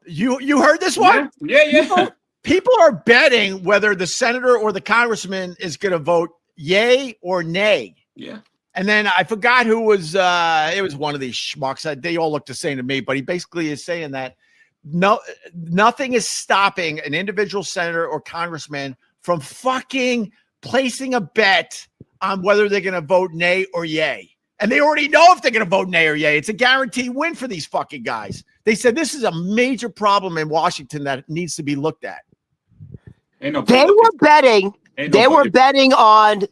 You heard this one? Yeah. People are betting whether the senator or the congressman is going to vote yay or nay. Yeah. And then I forgot who was. It was one of these schmucks. They all look the same to me, but he basically is saying that nothing is stopping an individual senator or congressman from fucking placing a bet on whether they're going to vote nay or yay. And they already know if they're going to vote nay or yay. It's a guaranteed win for these fucking guys. They said this is a major problem in Washington that needs to be looked at. They were betting. They were betting on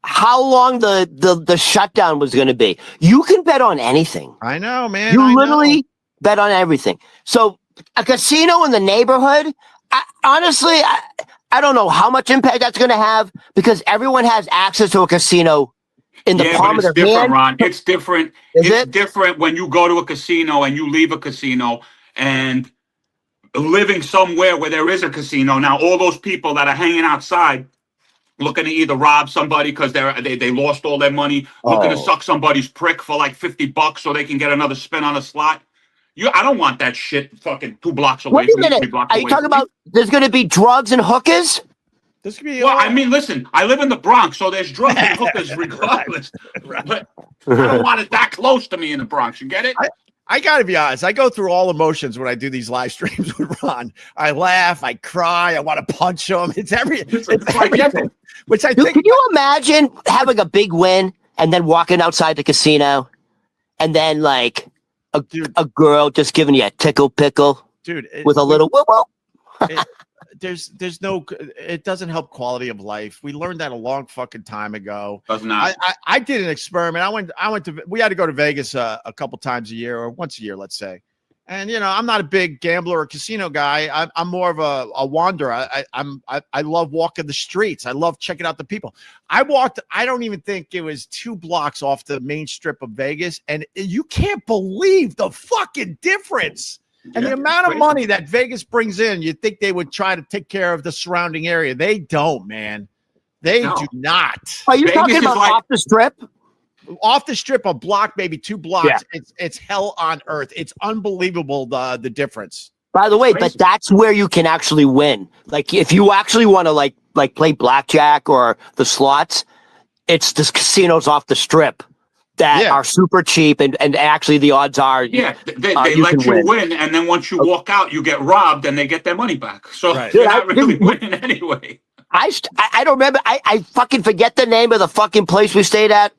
how long the shutdown was going to be. You can bet on anything. I know, man. You literally bet on everything. So a casino in the neighborhood, honestly, I don't know how much impact that's going to have because everyone has access to a casino in the palm of their hand. It's different, Ron. It's different. It's different when you go to a casino and you leave a casino and living somewhere where there is a casino. Now, all those people that are hanging outside looking to either rob somebody because they lost all their money, looking to suck somebody's prick for like $50 so they can get another spin on a slot. I don't want that shit fucking 2 blocks away from me. 3 blocks away. Are you talking about there's going to be drugs and hookers? This could be. Well, I mean, listen, I live in the Bronx, so there's drugs and hookers regardless. But I don't want it that close to me in the Bronx. You get it? I got to be honest. I go through all emotions when I do these live streams with Ron. I laugh, I cry, I want to punch him. It's everything. Which I think. Can you imagine having a big win and then walking outside the casino, and then like a girl just giving you a tickle pickle, dude, with a little whoop. There's no, it doesn't help quality of life. We learned that a long fucking time ago. Does not. I did an experiment. We had to go to Vegas a couple times a year or once a year, let's say. And, I'm not a big gambler or casino guy. I'm more of a wanderer. I love walking the streets. I love checking out the people. I don't even think it was 2 blocks off the main strip of Vegas. And you can't believe the fucking difference. And the amount of money that Vegas brings in, you'd think they would try to take care of the surrounding area. They don't, man. They do not. Are you talking about off the strip? Off the strip, a block, maybe 2 blocks. Yeah. It's hell on earth. It's unbelievable the difference. By the way, but that's where you can actually win. Like if you actually want to like play blackjack or the slots, it's the casinos off the strip that are super cheap, and actually the odds are they let you win, and then once you walk out, you get robbed, and they get their money back. So you're not really winning anyway. I don't remember. I fucking forget the name of the fucking place we stayed at.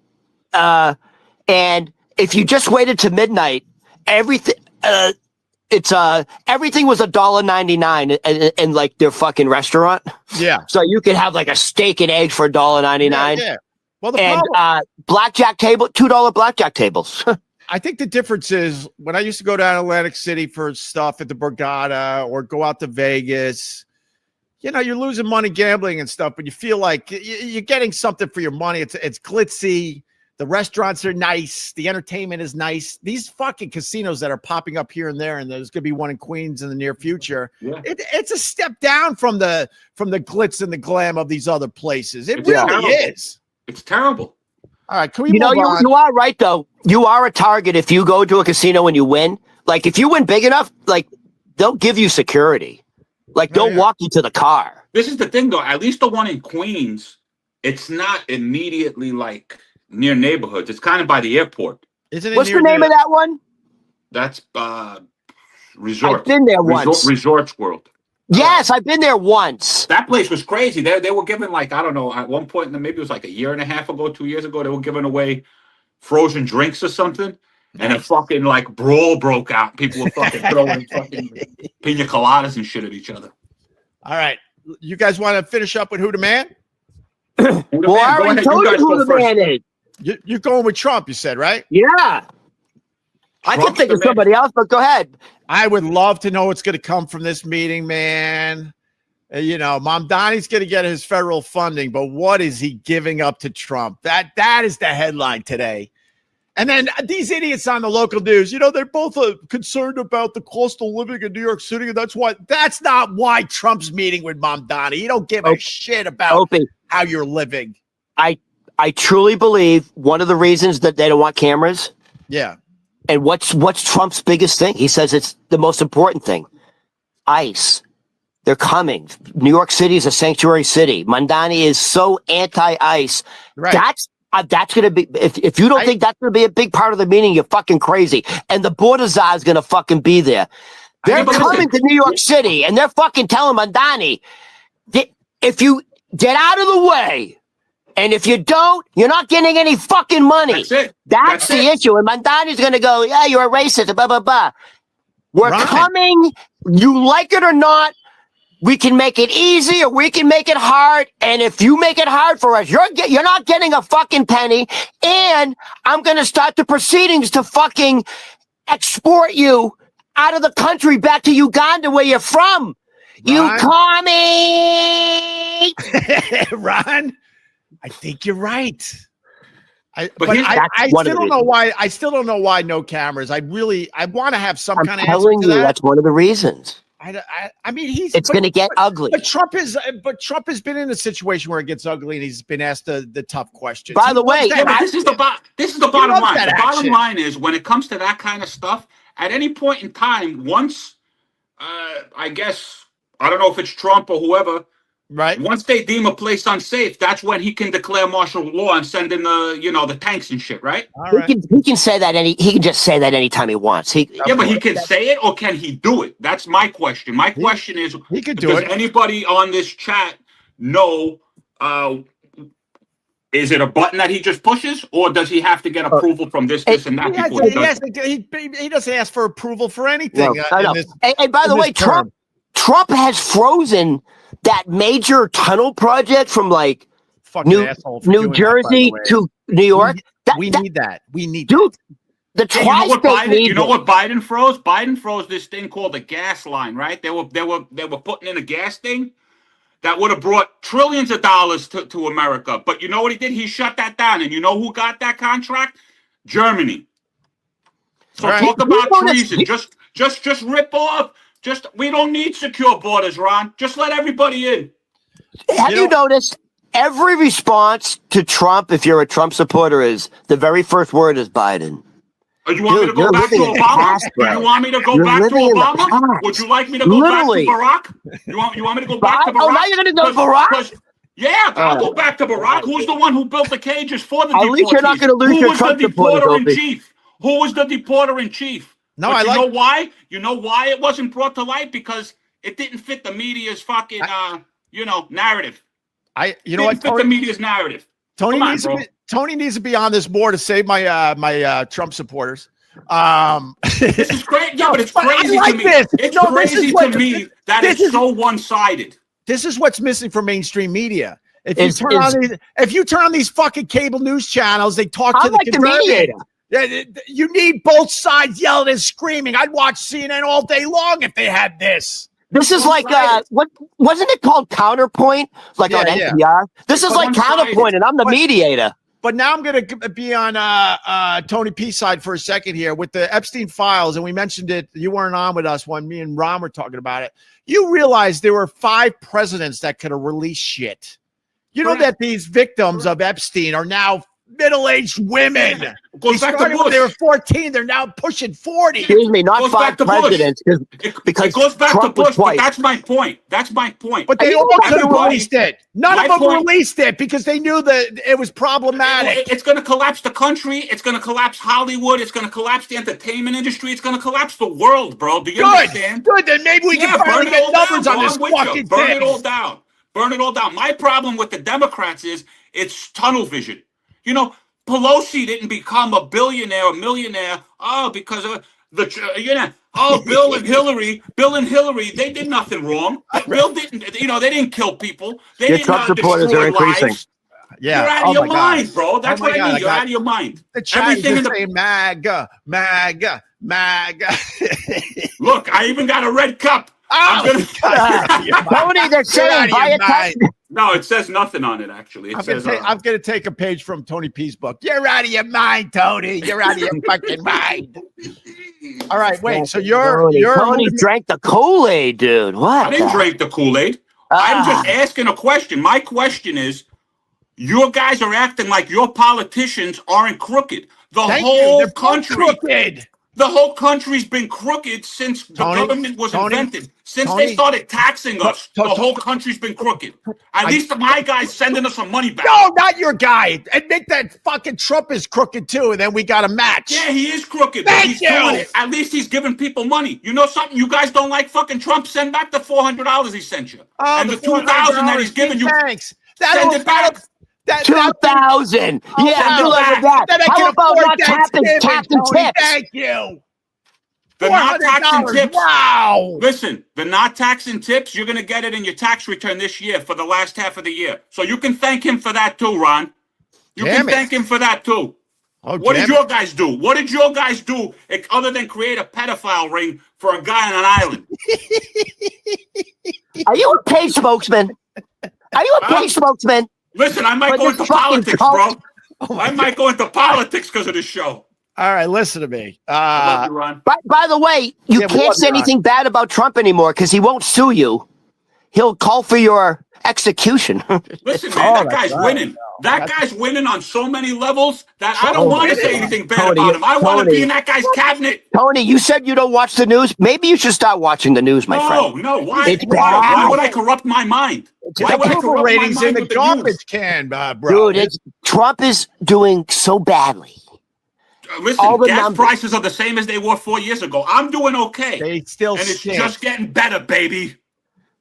And if you just waited to midnight, everything everything was $1.99 in like their fucking restaurant. Yeah. So you could have like a steak and eggs for $1.99. Yeah. Well, blackjack table, $2 blackjack tables. I think the difference is when I used to go down to Atlantic City for stuff at the Borgata or go out to Vegas, you're losing money gambling and stuff, but you feel like you're getting something for your money. It's glitzy. The restaurants are nice. The entertainment is nice. These fucking casinos that are popping up here and there, and there's going to be one in Queens in the near future. Yeah. It's a step down from the glitz and the glam of these other places. It really is. It's terrible. All right, can we move on? You are right, though. You are a target if you go to a casino and you win. Like, if you win big enough, like, they'll give you security. Like, they'll walk you to the car. This is the thing, though. At least the one in Queens, it's not immediately, like, near neighborhoods. It's kind of by the airport. Isn't it? What's the name of that one? That's Resort. I've been there once. Resorts World. Yes, I've been there once. That place was crazy. They were giving, like, I don't know, at one point, maybe it was like a year and a half ago, 2 years ago, they were giving away frozen drinks or something. And a fucking, like, brawl broke out. People were fucking throwing fucking pina coladas and shit at each other. All right. You guys want to finish up with Who the Man? Well, I already told you who the man is. You're going with Trump, you said, right? Yeah. I can think of somebody else, but go ahead. I would love to know what's going to come from this meeting, man. Mamdani's going to get his federal funding, but what is he giving up to Trump? That is the headline today. And then these idiots on the local news, they're both concerned about the cost of living in New York City. And that's not why Trump's meeting with Mamdani. You don't give a shit about Opie, how you're living. I truly believe one of the reasons that they don't want cameras. Yeah. And what's Trump's biggest thing? He says it's the most important thing. ICE. They're coming. New York City is a sanctuary city. Mamdani is so anti-ICE. Right. That's going to be, if you don't think that's going to be a big part of the meeting, you're fucking crazy. And the border czar is going to fucking be there. They're coming to New York City and they're fucking telling Mamdani, if you get out of the way, and if you don't, you're not getting any fucking money. That's it. That's the issue. And Mamdani's going to go, yeah, you're a racist, blah, blah, blah. We're coming. You like it or not. We can make it easy or we can make it hard. And if you make it hard for us, you're not getting a fucking penny. And I'm going to start the proceedings to fucking export you out of the country back to Uganda where you're from. You commie! Ron, I think you're right. I still don't know why no cameras. I want to have some kind of. I'm telling you, that's one of the reasons. I mean, it's going to get ugly. But Trump has been in a situation where it gets ugly, and he's been asked the tough questions. By the way, this is the bottom line. The bottom line is when it comes to that kind of stuff, at any point in time, once, I guess, I don't know if it's Trump or whoever, right? Once they deem a place unsafe, that's when he can declare martial law and send in the tanks and shit, right? He can say that he can just say that anytime he wants. But he can say it, or can he do it? That's my question. My question is, he could do it. Does anybody on this chat know? Is it a button that he just pushes, or does he have to get approval from this and that? He doesn't ask for approval for anything. And by the way, Trump has frozen that major tunnel project from like New Jersey to New York. We need that. Dude, the tri-state you know what Biden froze? Biden froze this thing called the gas line, right? They were putting in a gas thing that would have brought trillions of dollars to America. But you know what he did? He shut that down. And you know who got that contract? Germany. So talk about treason. Just rip off. We don't need secure borders, Ron. Just let everybody in. Have you noticed every response to Trump, if you're a Trump supporter, is the very first word is Biden. You want me to go back to Obama? You want me to go back to Obama? Would you like me to go back to Barack? You want me to go back to Barack? Oh, now you're going to go to Barack? Yeah, I'll go back to Barack. Who's the one who built the cages for the deportees? At least you're not going to lose your Trump supporters. Who was the deporter in chief? No, but know why? You know why it wasn't brought to light? Because it didn't fit the media's fucking narrative. The media's narrative. Tony needs to be on this board to save my Trump supporters. This is great. Yeah, but it's crazy to me. It's crazy to me that it's so one-sided. This is what's missing from mainstream media. If you turn on these fucking cable news channels, they talk to the mediator. You need both sides yelling and screaming. I'd watch CNN all day long if they had this. This is like what wasn't it called Counterpoint? Like on NPR. Yeah. This is like Counterpoint, and I'm the mediator. But now I'm going to be on Tony P's side for a second here with the Epstein files, and we mentioned it. You weren't on with us when me and Ron were talking about it. You realize there were 5 presidents that could have released shit. You know that these victims of Epstein are now middle-aged women. Goes back to Bush. They were 14. They're now pushing 40. Excuse me, not 5 presidents. Because it goes back Trump to Bush. But that's my point. But they all could have released it. None of them released it because they knew that it was problematic. It's going to collapse the country. It's going to collapse Hollywood. It's going to collapse the entertainment industry. It's going to collapse the world, bro. Do you understand? Good. Then maybe we can finally get numbers on this fucking thing. Burn it all down. Burn it all down. My problem with the Democrats is it's tunnel vision. You know, Pelosi didn't become a billionaire or millionaire, because of Bill and Hillary, they did nothing wrong. Bill didn't, they didn't kill people. They didn't Trump supporters are increasing. Lives. Yeah. You're out of your mind, bro. That's what I mean. You're out of your mind. Everything in the MAGA. Look, I even got a red cup. Tony, they're saying buy a No, it says nothing on it, actually. I'm going to take a page from Tony P's book. You're out of your mind, Tony. You're out of your fucking mind. All right, wait. So Tony drank the Kool-Aid, dude. What? I didn't drink the Kool-Aid. I'm just asking a question. My question is, your guys are acting like your politicians aren't crooked. The whole country's been crooked since the government was invented. Since they started taxing us, the whole country's been crooked. At least my guy's sending us some money back. No, not your guy. Admit that fucking Trump is crooked too, and then we got a match. Yeah, he is crooked. Thank you. Doing it. At least he's giving people money. You know something? You guys don't like fucking Trump? Send back the $400 he sent you. And the $2,000 that he's giving you. Thanks. Send it back. 2,000. Yeah, look at that. How about not tapping tips? Thank you. The not taxing tips. Wow. Listen, the not taxing tips, you're going to get it in your tax return this year for the last half of the year. So you can thank him for that too, Ron. You can thank him for that too. Oh, what did your guys do? What did your guys do other than create a pedophile ring for a guy on an island? Are you a paid spokesman? Are you a paid spokesman? Listen, I might go into politics, bro. I might go into politics because of this show. All right, listen to me. I love you, Ron. By the way, you can't say anything bad about Trump anymore because he won't sue you. He'll call for your execution. Listen, man, that guy's winning. That guy's winning on so many levels that I don't want to say anything bad about him. I want to be in that guy's cabinet. Tony, you said you don't watch the news. Maybe you should start watching the news, my friend. No. Why would I corrupt my mind? Why would I corrupt ratings my mind in the garbage can, bro? Dude, Trump is doing so badly. Listen, gas prices are the same as they were 4 years ago. I'm doing okay. They still and it's just getting better, baby.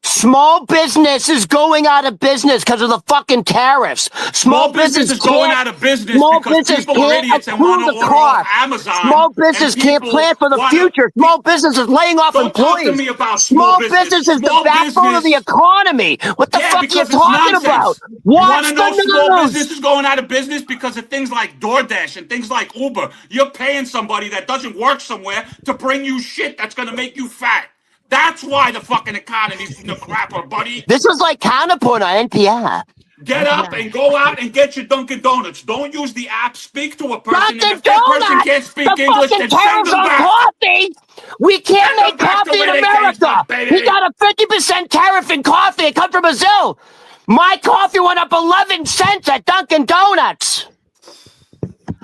Small business is going out of business because of the fucking tariffs. Small business is going out of business because people are idiots and want to order off Amazon. Small business can't plan for the future. Small business is laying off employees. Talk to me about small business is the backbone of the economy. What the fuck are you talking about? Watch the news. Small business is going out of business because of things like DoorDash and things like Uber. You're paying somebody that doesn't work somewhere to bring you shit that's going to make you fat. That's why the fucking economy's in the crapper, buddy. This was like counterpoint on NPR. Get up and go out and get your Dunkin' Donuts. Don't use the app. Speak to a person. And if that person can't speak English, then send them back. Coffee. We can't make coffee in America. We got a 50% tariff in coffee. It comes from Brazil. My coffee went up 11 cents at Dunkin' Donuts.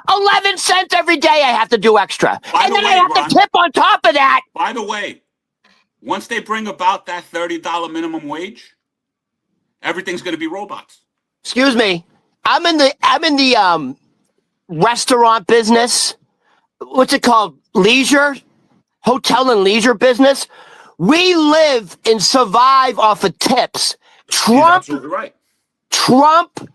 11 cents every day I have to do extra. And then I have to tip on top of that. By the way, once they bring about that $30 minimum wage, everything's going to be robots. Excuse me. I'm in the restaurant business. What's it called? Leisure, hotel and leisure business. We live and survive off of tips. He's absolutely right. Trump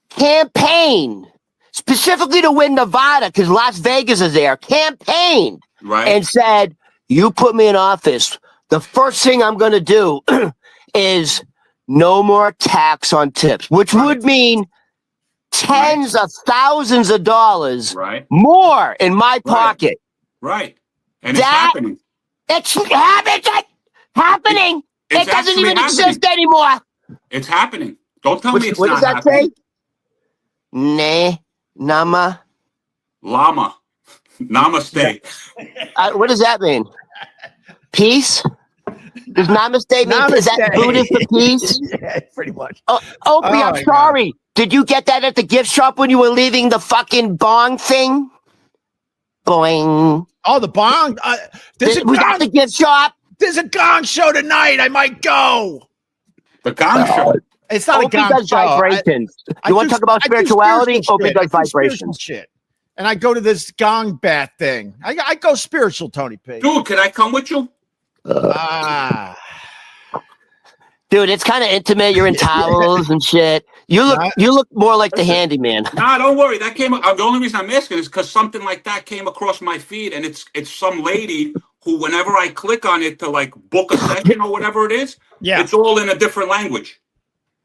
campaign specifically to win Nevada because Las Vegas is there. Campaigned and said, "You put me in office, the first thing I'm going to do is no more tax on tips," which would mean tens of thousands of dollars more in my pocket. Right. And it's happening. It's happening. It doesn't even exist anymore. It's happening. Don't tell me it's not happening. What does that say? Nama. Llama. Namaste. What does that mean? Peace? Does namaste mean, is that Buddhist for peace? Yeah, pretty much. Opie, I'm sorry. Did you get that at the gift shop when you were leaving the bong thing? Boing. Oh, the bong? Was that the gift shop? There's a gong show tonight. I might go. The gong show? It's not Opie a gong does show. Vibrations. You want to talk about spirituality? Opie does vibrations. Shit. And I go to this gong bath thing. I go spiritual, Tony P. Dude, can I come with you? Dude, it's kind of intimate. You're in towels and shit. You look more like the handyman. Nah, don't worry. That came. The only reason I'm asking is because something like that came across my feed, and it's some lady who, whenever I click on it to like book a session or whatever it is, it's all in a different language.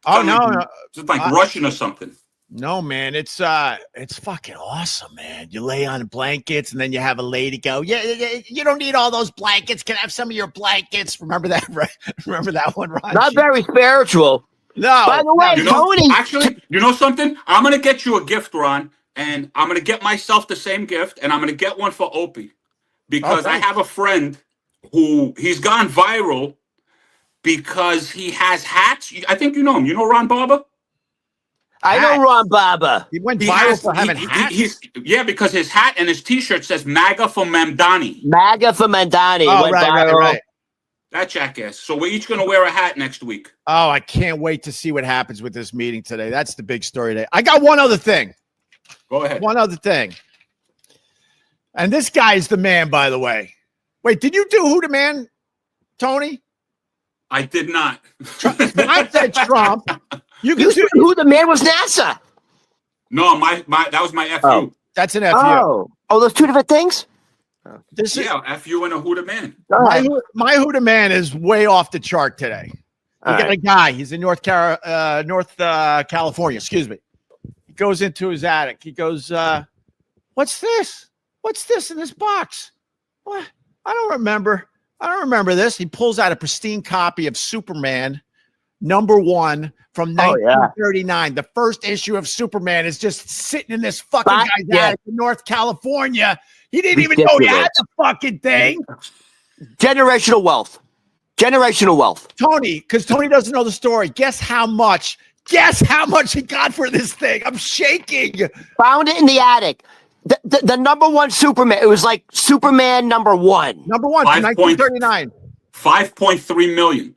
Oh no, it's like Russian or something. No, man, it's fucking awesome, man. You lay on blankets and then you have a lady go, yeah, you don't need all those blankets. Can I have some of your blankets? Remember that, right? Remember that one, Ron? Not very spiritual. No. By the way, Tony. Actually, you know something? I'm going to get you a gift, Ron, and I'm going to get myself the same gift, and I'm going to get one for Opie. Because I have a friend who he's gone viral because he has hats. I think you know him. You know Ron Barber? I know Ron Barber. He went viral for having hats? Because his hat and his T-shirt says MAGA for Mamdani. MAGA for Mamdani. Oh, right. That jackass. So we're each going to wear a hat next week. Oh, I can't wait to see what happens with this meeting today. That's the big story today. I got one other thing. Go ahead. One other thing. And this guy is the man, by the way. Wait, did you do Who the Man, Tony? I did not. I said Trump. You said Who the Man was NASA. No, that was my FU. Oh, that's an FU. Oh, those two different things? FU and a Who the Man. My Who the Man is way off the chart today. We got a guy. He's in North California. Excuse me. He goes into his attic. He goes, "What's this? What's this in this box? What? I don't remember this." He pulls out a pristine copy of Superman #1 from 1939. The first issue of Superman is just sitting in this fucking guy's attic in North California. He didn't even know he had the fucking thing. Generational wealth. Tony, because Tony doesn't know the story. Guess how much he got for this thing. I'm shaking. Found it in the attic. The #1 Superman. It was like Superman #1. #1 from 1939. 5.3 million.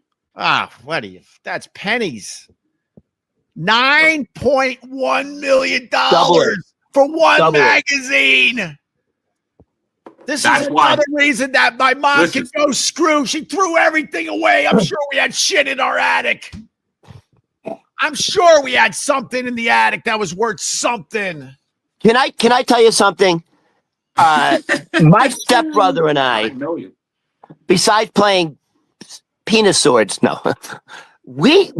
What are you? That's pennies. $9.1 million for one magazine. This is another reason that my mom can go screw. She threw everything away. I'm sure we had shit in our attic. I'm sure we had something in the attic that was worth something. Can I tell you something? My stepbrother and I know you. Besides playing penis swords, no. We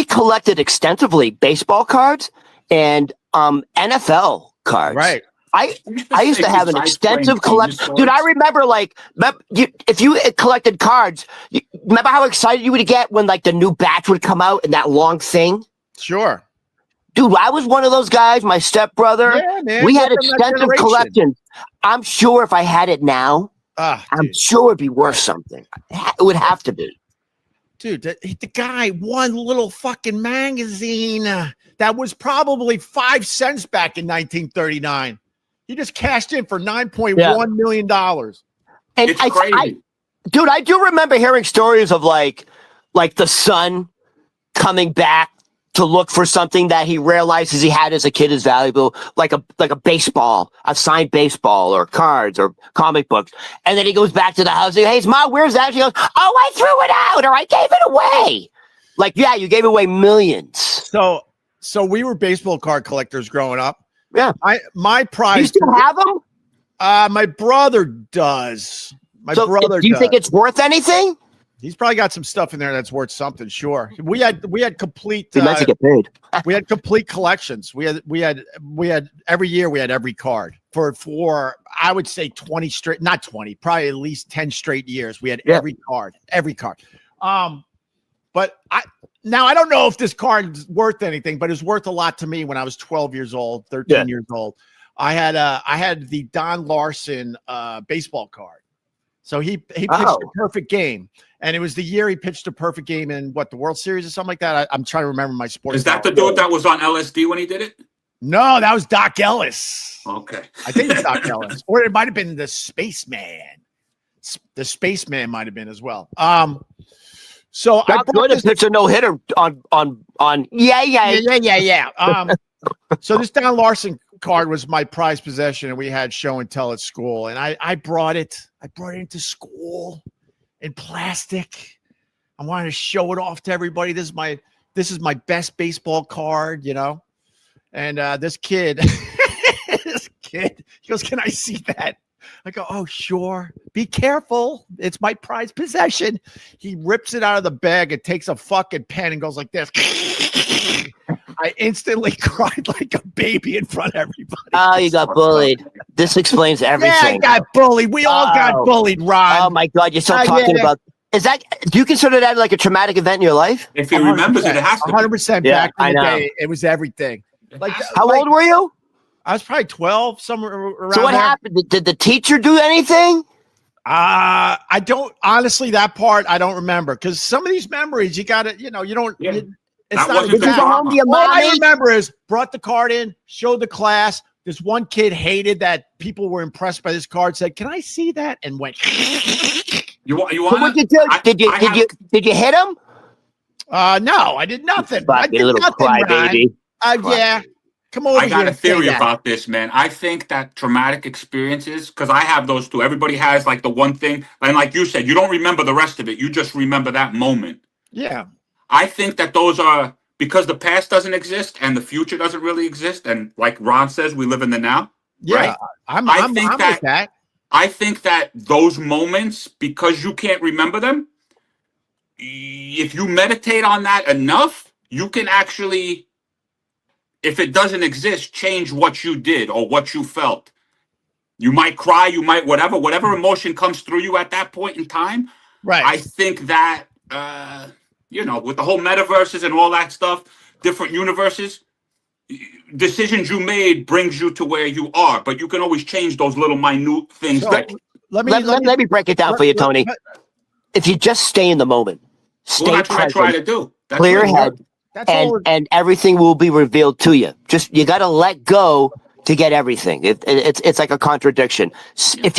collected extensively baseball cards and NFL cards. Right. I used to have an extensive collection. Dude, I remember if you collected cards, remember how excited you would get when like the new batch would come out and that long thing? Sure. Dude, I was one of those guys, my stepbrother. Yeah, man. We had extensive collections. I'm sure if I had it now, I'm sure it'd be worth something. It would have to be. Dude, the guy, one little fucking magazine that was probably 5 cents back in 1939. He just cashed in for $9.1 million. And it's crazy. Dude, I do remember hearing stories of like the son coming back to look for something that he realizes he had as a kid is valuable, like a baseball, a signed baseball or cards or comic books. And then he goes back to the house and, "Hey, Mom, where's that?" She goes, "Oh, I threw it out or I gave it away." Like, yeah, you gave away millions. So we were baseball card collectors growing up. Yeah. My prize. You still have them? My brother does. Do you think it's worth anything? He's probably got some stuff in there that's worth something. Sure. We had complete. He meant to get paid. We had complete collections. We had every year we had every card for I would say 20 straight, not 20, probably at least 10 straight years. We had every card. But I don't know if this card is worth anything, but it's worth a lot to me when I was 12 years old, 13 years old. I had the Don Larson baseball card. So he pitched a perfect game. And it was the year he pitched a perfect game in the World Series or something like that. I'm trying to remember my sports. Is that the dude that was on LSD when he did it? No, that was Doc Ellis. Okay. I think it's Doc Ellis. Or it might have been the Spaceman. The Spaceman might have been as well. So I brought this pitch a no-hitter on so this Don Larson card was my prized possession, and we had show and tell at school. And I brought it into school in plastic. I wanted to show it off to everybody. This is my best baseball card, And this kid, he goes, "Can I see that?" I go, "Oh, sure. Be careful. It's my prized possession." He rips it out of the bag and takes a fucking pen and goes like this. I instantly cried like a baby in front of everybody. Oh, you got bullied. This explains everything. Yeah, I got bullied. We all got bullied, Ron. Oh my God, you're still talking about Do you consider that like a traumatic event in your life? If he remembers it, it has to 100% back in the day. It was everything. How old were you? I was probably 12, somewhere around So what happened? Did the teacher do anything? I don't, honestly, that part I don't remember, because some of these memories you gotta, you don't. Yeah. It's not. All I remember is brought the card in, showed the class. This one kid hated that people were impressed by this card. Said, "Can I see that?" And went. You want? So what did you do? Did you hit him? No, I did nothing. I did little nothing, crybaby. Yeah. Come over I got here a theory about this, man. I think that traumatic experiences, because I have those too. Everybody has like the one thing, and like you said, you don't remember the rest of it. You just remember that moment. Yeah. I think that those are because the past doesn't exist and the future doesn't really exist, and like Ron says, we live in the now. Yeah, right? I'm with that. I think that those moments, because you can't remember them, if you meditate on that enough, you can actually, if it doesn't exist, change what you did or what you felt. You might cry, you might whatever emotion comes through you at that point in time. Right. I think that, with the whole metaverses and all that stuff, different universes, decisions you made brings you to where you are, but you can always change those little minute things. So, let me break it down for you, Tony. If you just stay in the moment, that's what I try to do. That's clear your head, and everything will be revealed to you. Just you got to let go to get everything. It's like a contradiction. If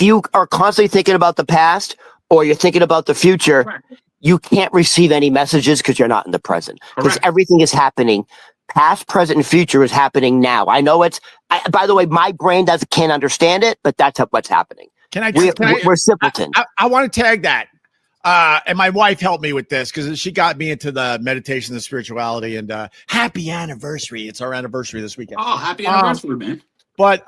you are constantly thinking about the past or you're thinking about the future, you can't receive any messages because you're not in the present. Because everything is happening. Past, present, and future is happening now. I know by the way, my brain can't understand it, but that's what's happening. We're simpletons. I want to tag that. And my wife helped me with this because she got me into the meditation and spirituality, and happy anniversary. It's our anniversary this weekend. Oh, happy anniversary, man. But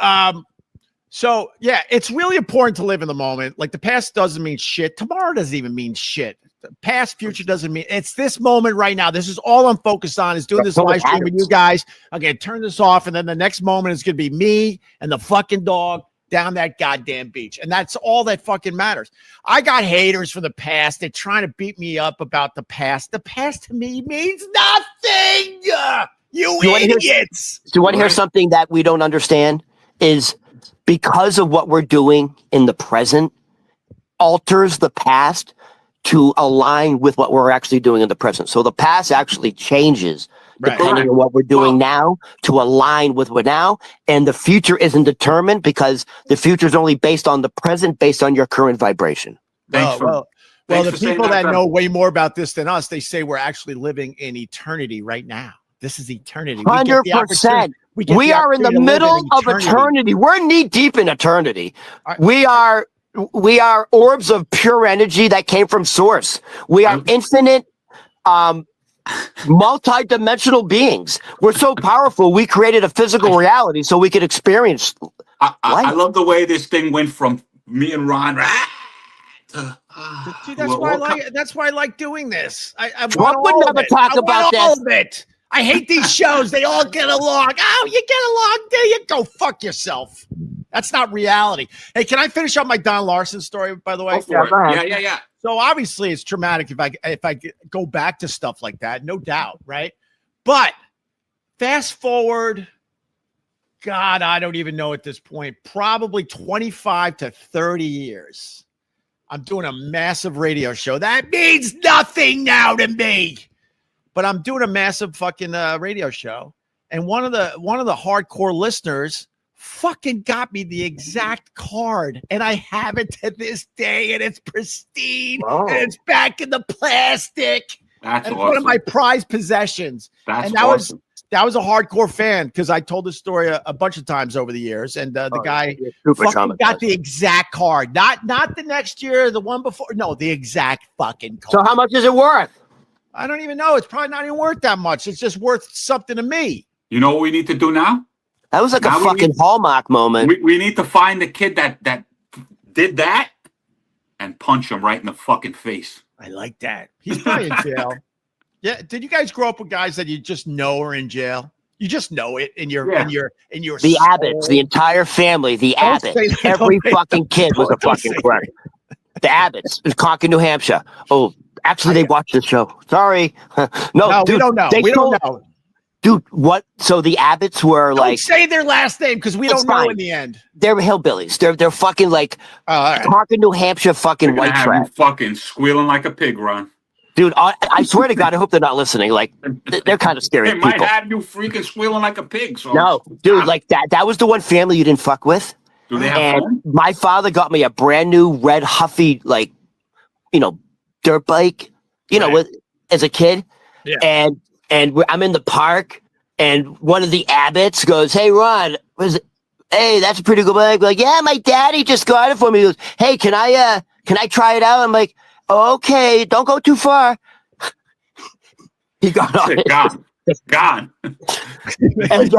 so yeah, it's really important to live in the moment. Like the past doesn't mean shit. Tomorrow doesn't even mean shit. The past, future doesn't mean. It's this moment right now. This is all I'm focused on, is doing this live stream with you guys. Okay, turn this off, and then the next moment is gonna be me and the fucking dog down that goddamn beach. And that's all that fucking matters. I got haters from the past. They're trying to beat me up about the past. The past to me means nothing. You idiots. Do you want to hear something that we don't understand? Is because of what we're doing in the present alters the past to align with what we're actually doing in the present. So the past actually changes depending on what we're doing now to align with what now. And the future isn't determined because the future is only based on the present, based on your current vibration. Well, the people that know way more about this than us, they say we're actually living in eternity right now. This is eternity. 100%. We are in the middle of eternity. We're knee deep in eternity. We are orbs of pure energy that came from source. We are infinite, multi-dimensional beings. We're so powerful. We created a physical reality so we could experience life. I love the way this thing went from me and Ron. Dude, that's why I like doing this. Trump would never talk about this. I hate these shows. They all get along. Oh, you get along? There you go. Fuck yourself. That's not reality. Hey, can I finish up my Don Larson story, by the way? Yeah. So obviously it's traumatic if I go back to stuff like that, no doubt, right? But fast forward, God, I don't even know at this point, probably 25 to 30 years. I'm doing a massive radio show. That means nothing now to me. But I'm doing a massive fucking radio show, and one of the hardcore listeners fucking got me the exact card, and I have it to this day, and it's pristine, and it's back in the plastic. That's awesome. One of my prized possessions. That was a hardcore fan because I told this story a bunch of times over the years, and the guy fucking got the exact card, not the next year, the one before, no, the exact fucking card. So how much is it worth? I don't even know. It's probably not even worth that much. It's just worth something to me. You know what we need to do now? That was like a fucking Hallmark moment. We need to find the kid that did that and punch him right in the fucking face. I like that. He's probably in jail. Yeah. Did you guys grow up with guys that you just know are in jail? You just know it in your the soul. Abbotts, the entire family, the Abbotts. Every fucking kid was a fucking clerk. The Abbotts in Concord, New Hampshire. Oh, actually, they watched the show. Sorry. No, dude, we don't know. We don't know. Dude, what? So the Abbotts were don't say their last name because we don't know in the end. They're hillbillies. They're fucking like Concord, New Hampshire fucking white trash. Fucking squealing like a pig, Ron. Dude, I swear to God, I hope they're not listening. Like, they're kind of scary. They might have you freaking squealing like a pig. So no, dude, like that was the one family you didn't fuck with. Do they have fun? My father got me a brand new red Huffy, like, dirt bike, as a kid. Yeah. And I'm in the park, and one of the Abbotts goes, "Hey, Ron, hey, that's a pretty good bike." We're like, "Yeah, my daddy just got it for me." He goes, "Hey, can I try it out?" I'm like, "Okay, don't go too far." He got on it. Gone. And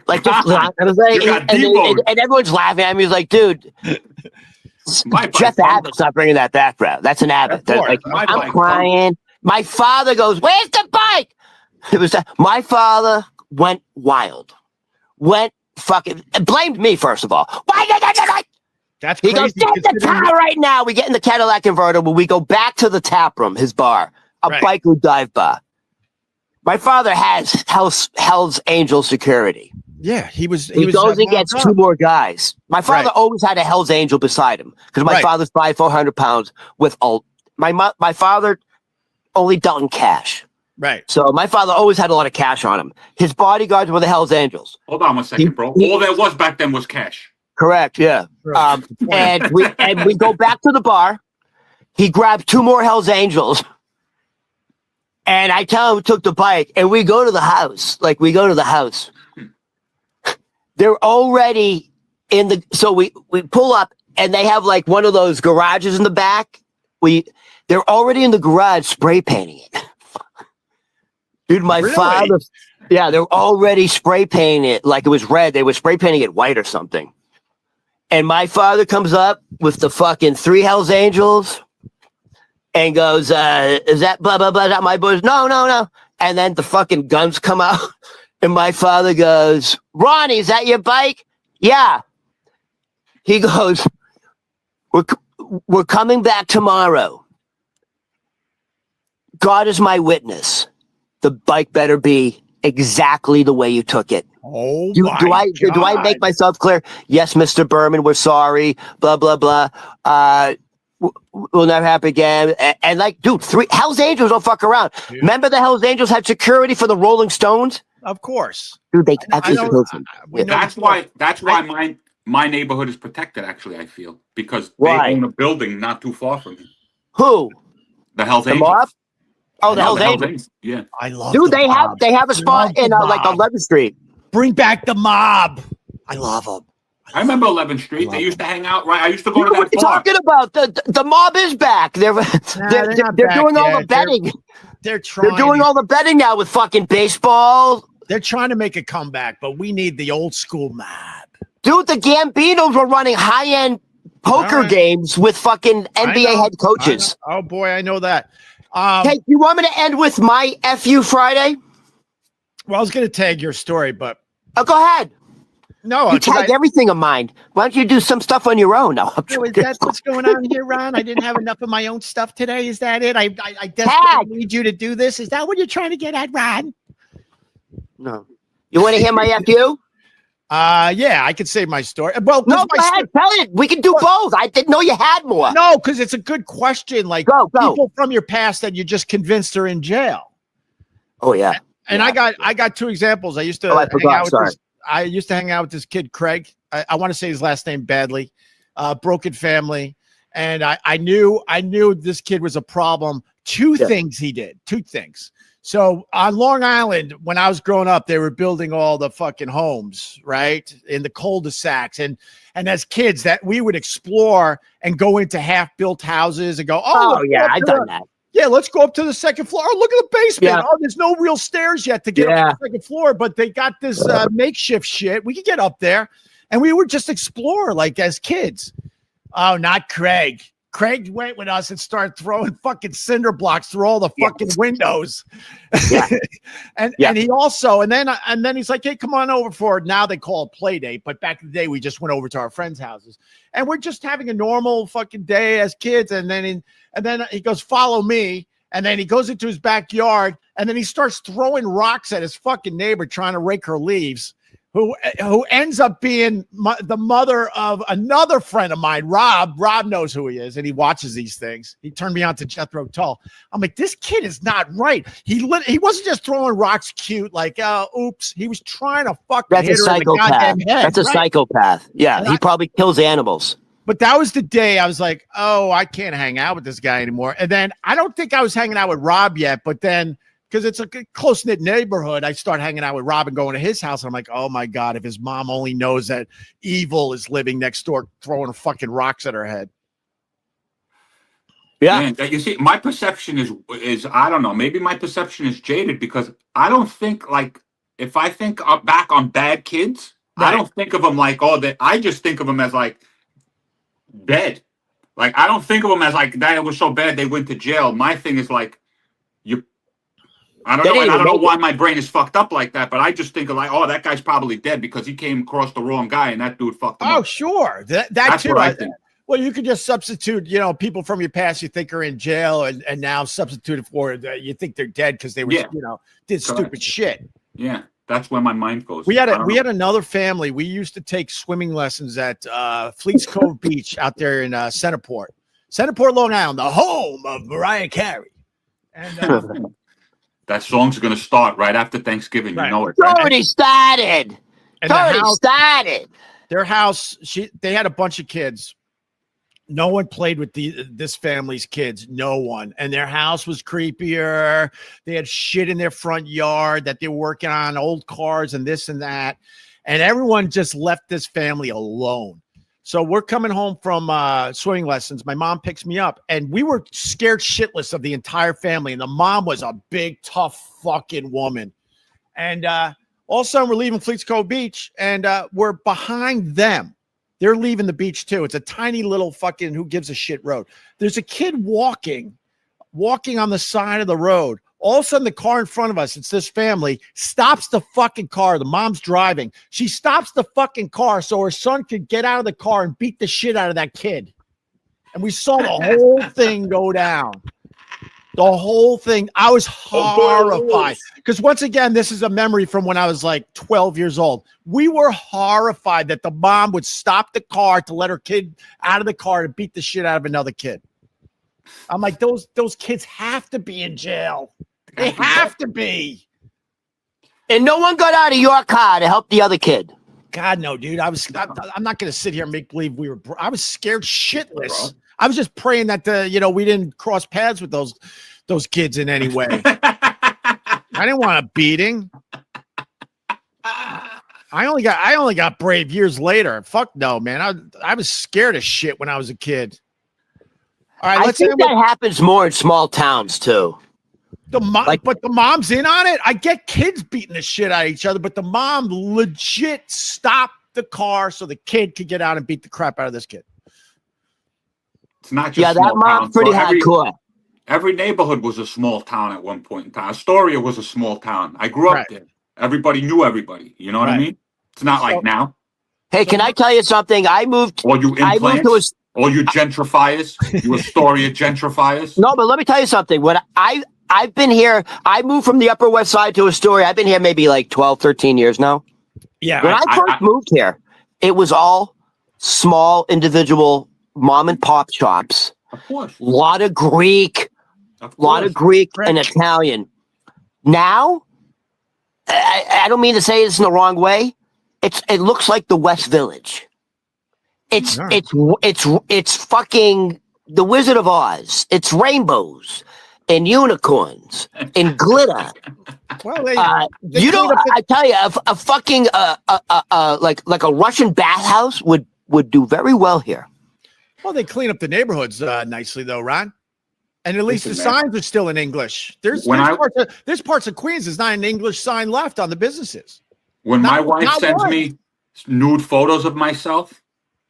like, just, I was like, and everyone's laughing at me. He's like, "Dude, Jeff Abbott's not bringing that back, bro. That's an Abbott." Like, I'm crying. My father goes, "Where's the bike?" It was my father went wild, went fucking blamed me first of all. Why did I? That's he crazy. goes, "Get in the car right now." We get in the Cadillac convertible. We go back to the tap room, his bar, a biker dive bar. My father has Hell's Angel security. Yeah, he goes and gets two more guys. My father always had a Hell's Angel beside him because my father's 400 pounds with all. My father only dealt in cash. Right. So my father always had a lot of cash on him. His bodyguards were the Hell's Angels. Hold on 1 second, bro. All there was back then was cash. Correct. Yeah. Right. And we go back to the bar. He grabbed two more Hell's Angels. And I tell him we took the bike, and we go to the house. They're already in the. So we pull up, and they have like one of those garages in the back. They're already in the garage spray painting it. Dude, my father. Yeah, they're already spray painting it like it was red. They were spray painting it white or something. And my father comes up with the fucking 3 Hell's Angels. And goes, "Is that blah, blah, blah, is that my boys?" No. And then the fucking guns come out. And my father goes, "Ronnie, is that your bike?" "Yeah." He goes, we're coming back tomorrow. God is my witness. The bike better be exactly the way you took it. Oh, do I make myself clear? Yes, Mr. Berman, we're sorry. Blah, blah, blah. Will never happen again. And like, dude, 3 Hell's Angels don't fuck around. Dude. Remember the Hell's Angels had security for the Rolling Stones? Of course. Dude, they actually killed them. That's why my neighborhood is protected, actually, I feel. Because they own a building not too far from me. Who? The Hell's Angels. Mob? Oh, the Hell's Angels. Yeah. I love Dude, they have a spot in like 11th Street. Bring back the mob. I love them. I remember 11th Street. They used to hang out, right? I used to go to that bar. What are you talking about? The mob is back. They're doing all the betting. They're doing all the betting now with fucking baseball. They're trying to make a comeback, but we need the old school mob. Dude, the Gambinos were running high-end poker games with fucking NBA head coaches. Oh, boy, I know that. Hey, you want me to end with my FU Friday? Well, I was going to tag your story, but... Oh, go ahead. No, you tag everything of mine. Why don't you do some stuff on your own? No, is that what's going on here, Ron? I didn't have enough of my own stuff today. Is that it? I desperately need you to do this. Is that what you're trying to get at, Ron? No. You want to hear my FU? Yeah, I could say my story. Well, no, go ahead. Tell it. We can do both. I didn't know you had more. No, because it's a good question. Like people from your past that you just convinced are in jail. Oh yeah. And I got 2 examples. I used to hang out with this kid, Craig. I want to say his last name badly. Broken family. And I knew this kid was a problem. 2 things he did. 2 things. So on Long Island, when I was growing up, they were building all the fucking homes, right? In the cul-de-sacs. And as kids that we would explore and go into half-built houses and go, oh yeah, I've done that. Yeah, let's go up to the 2nd floor. Oh, look at the basement. Yeah. Oh, there's no real stairs yet to get up to the 2nd floor, but they got this makeshift shit. We could get up there, and we would just explore like as kids. Oh, not Craig. Craig went with us and started throwing fucking cinder blocks through all the fucking windows. Yeah. and he also, and then he's like, hey, come on over for, now they call it play date. But back in the day, we just went over to our friends' houses and we're just having a normal fucking day as kids. And then he goes, follow me. And then he goes into his backyard and then he starts throwing rocks at his fucking neighbor trying to rake her leaves. Who ends up being the mother of another friend of mine, Rob. Rob knows who he is, and he watches these things. He turned me on to Jethro Tull. I'm like, this kid is not right. He wasn't just throwing rocks cute, like, oops. He was trying to fucking hit her in the goddamn head. That's a psychopath. Yeah, he probably kills animals. But that was the day I was like, oh, I can't hang out with this guy anymore. And then I don't think I was hanging out with Rob yet, but then because it's a close-knit neighborhood, I start hanging out with Rob and going to his house. And I'm like, oh, my God, if his mom only knows that evil is living next door, throwing fucking rocks at her head. Yeah. Man, you see, my perception is I don't know, maybe my perception is jaded because I don't think, like, if I think back on bad kids, right. I don't think of them like, I just think of them as, like, dead. Like, I don't think of them as, like, that was so bad they went to jail. My thing is, like, I don't know why my brain is fucked up like that, but I just think of like, oh, that guy's probably dead because he came across the wrong guy and that dude fucked him up. Oh, sure. That's too. What I think. Well, you could just substitute, people from your past you think are in jail and now substitute it for you think they're dead because they were, did stupid shit. Yeah, that's where my mind goes. We had another family. We used to take swimming lessons at Fleets Cove Beach out there in Centerport, Long Island, the home of Mariah Carey. And that song's going to start right after Thanksgiving. Right. You know it. Right? Already started. Their house, they had a bunch of kids. No one played with this family's kids. No one. And their house was creepier. They had shit in their front yard that they were working on, old cars and this and that. And everyone just left this family alone. So we're coming home from swimming lessons. My mom picks me up, and we were scared shitless of the entire family. And the mom was a big, tough fucking woman. And all of a sudden, we're leaving Fleets Cove Beach, and we're behind them. They're leaving the beach, too. It's a tiny little fucking who gives a shit road. There's a kid walking on the side of the road. All of a sudden, the car in front of us, it's this family, stops the fucking car. The mom's driving. She stops the fucking car so her son could get out of the car and beat the shit out of that kid. And we saw the whole thing go down. The whole thing. I was horrified. Because once again, this is a memory from when I was like 12 years old. We were horrified that the mom would stop the car to let her kid out of the car and beat the shit out of another kid. I'm like, those kids have to be in jail. They have to be. And no one got out of your car to help the other kid. God, no, dude. I'm not going to sit here and make believe I was scared shitless. I was just praying that we didn't cross paths with those kids in any way. I didn't want a beating. I only got brave years later. Fuck no, man. I was scared of shit when I was a kid. All right, I think that happens more in small towns too. But the mom's in on it. I get kids beating the shit out of each other, but the mom legit stopped the car so the kid could get out and beat the crap out of this kid. It's not just that mom's pretty hardcore. Every neighborhood was a small town at one point in time. Astoria was a small town. I grew up there. Everybody knew everybody. You know what I mean? It's not like now. Hey, can I tell you something? All you implants, all you gentrifiers, you Astoria gentrifiers. No, but let me tell you something. When I've been here, I moved from the Upper West Side to Astoria. I've been here maybe like 12, 13 years now. Yeah. When I first moved here, it was all small individual mom and pop shops. Of course. A lot of Greek and Italian. Now, I don't mean to say this in the wrong way. It looks like the West Village. It's fucking the Wizard of Oz. It's rainbows and unicorns and glitter. Well, I tell you, a fucking like a Russian bathhouse would do very well here. Well, they clean up the neighborhoods nicely, though, Ron. And at least the signs are still in English. There's parts of Queens there's not an English sign left on the businesses. When my wife sends me nude photos of myself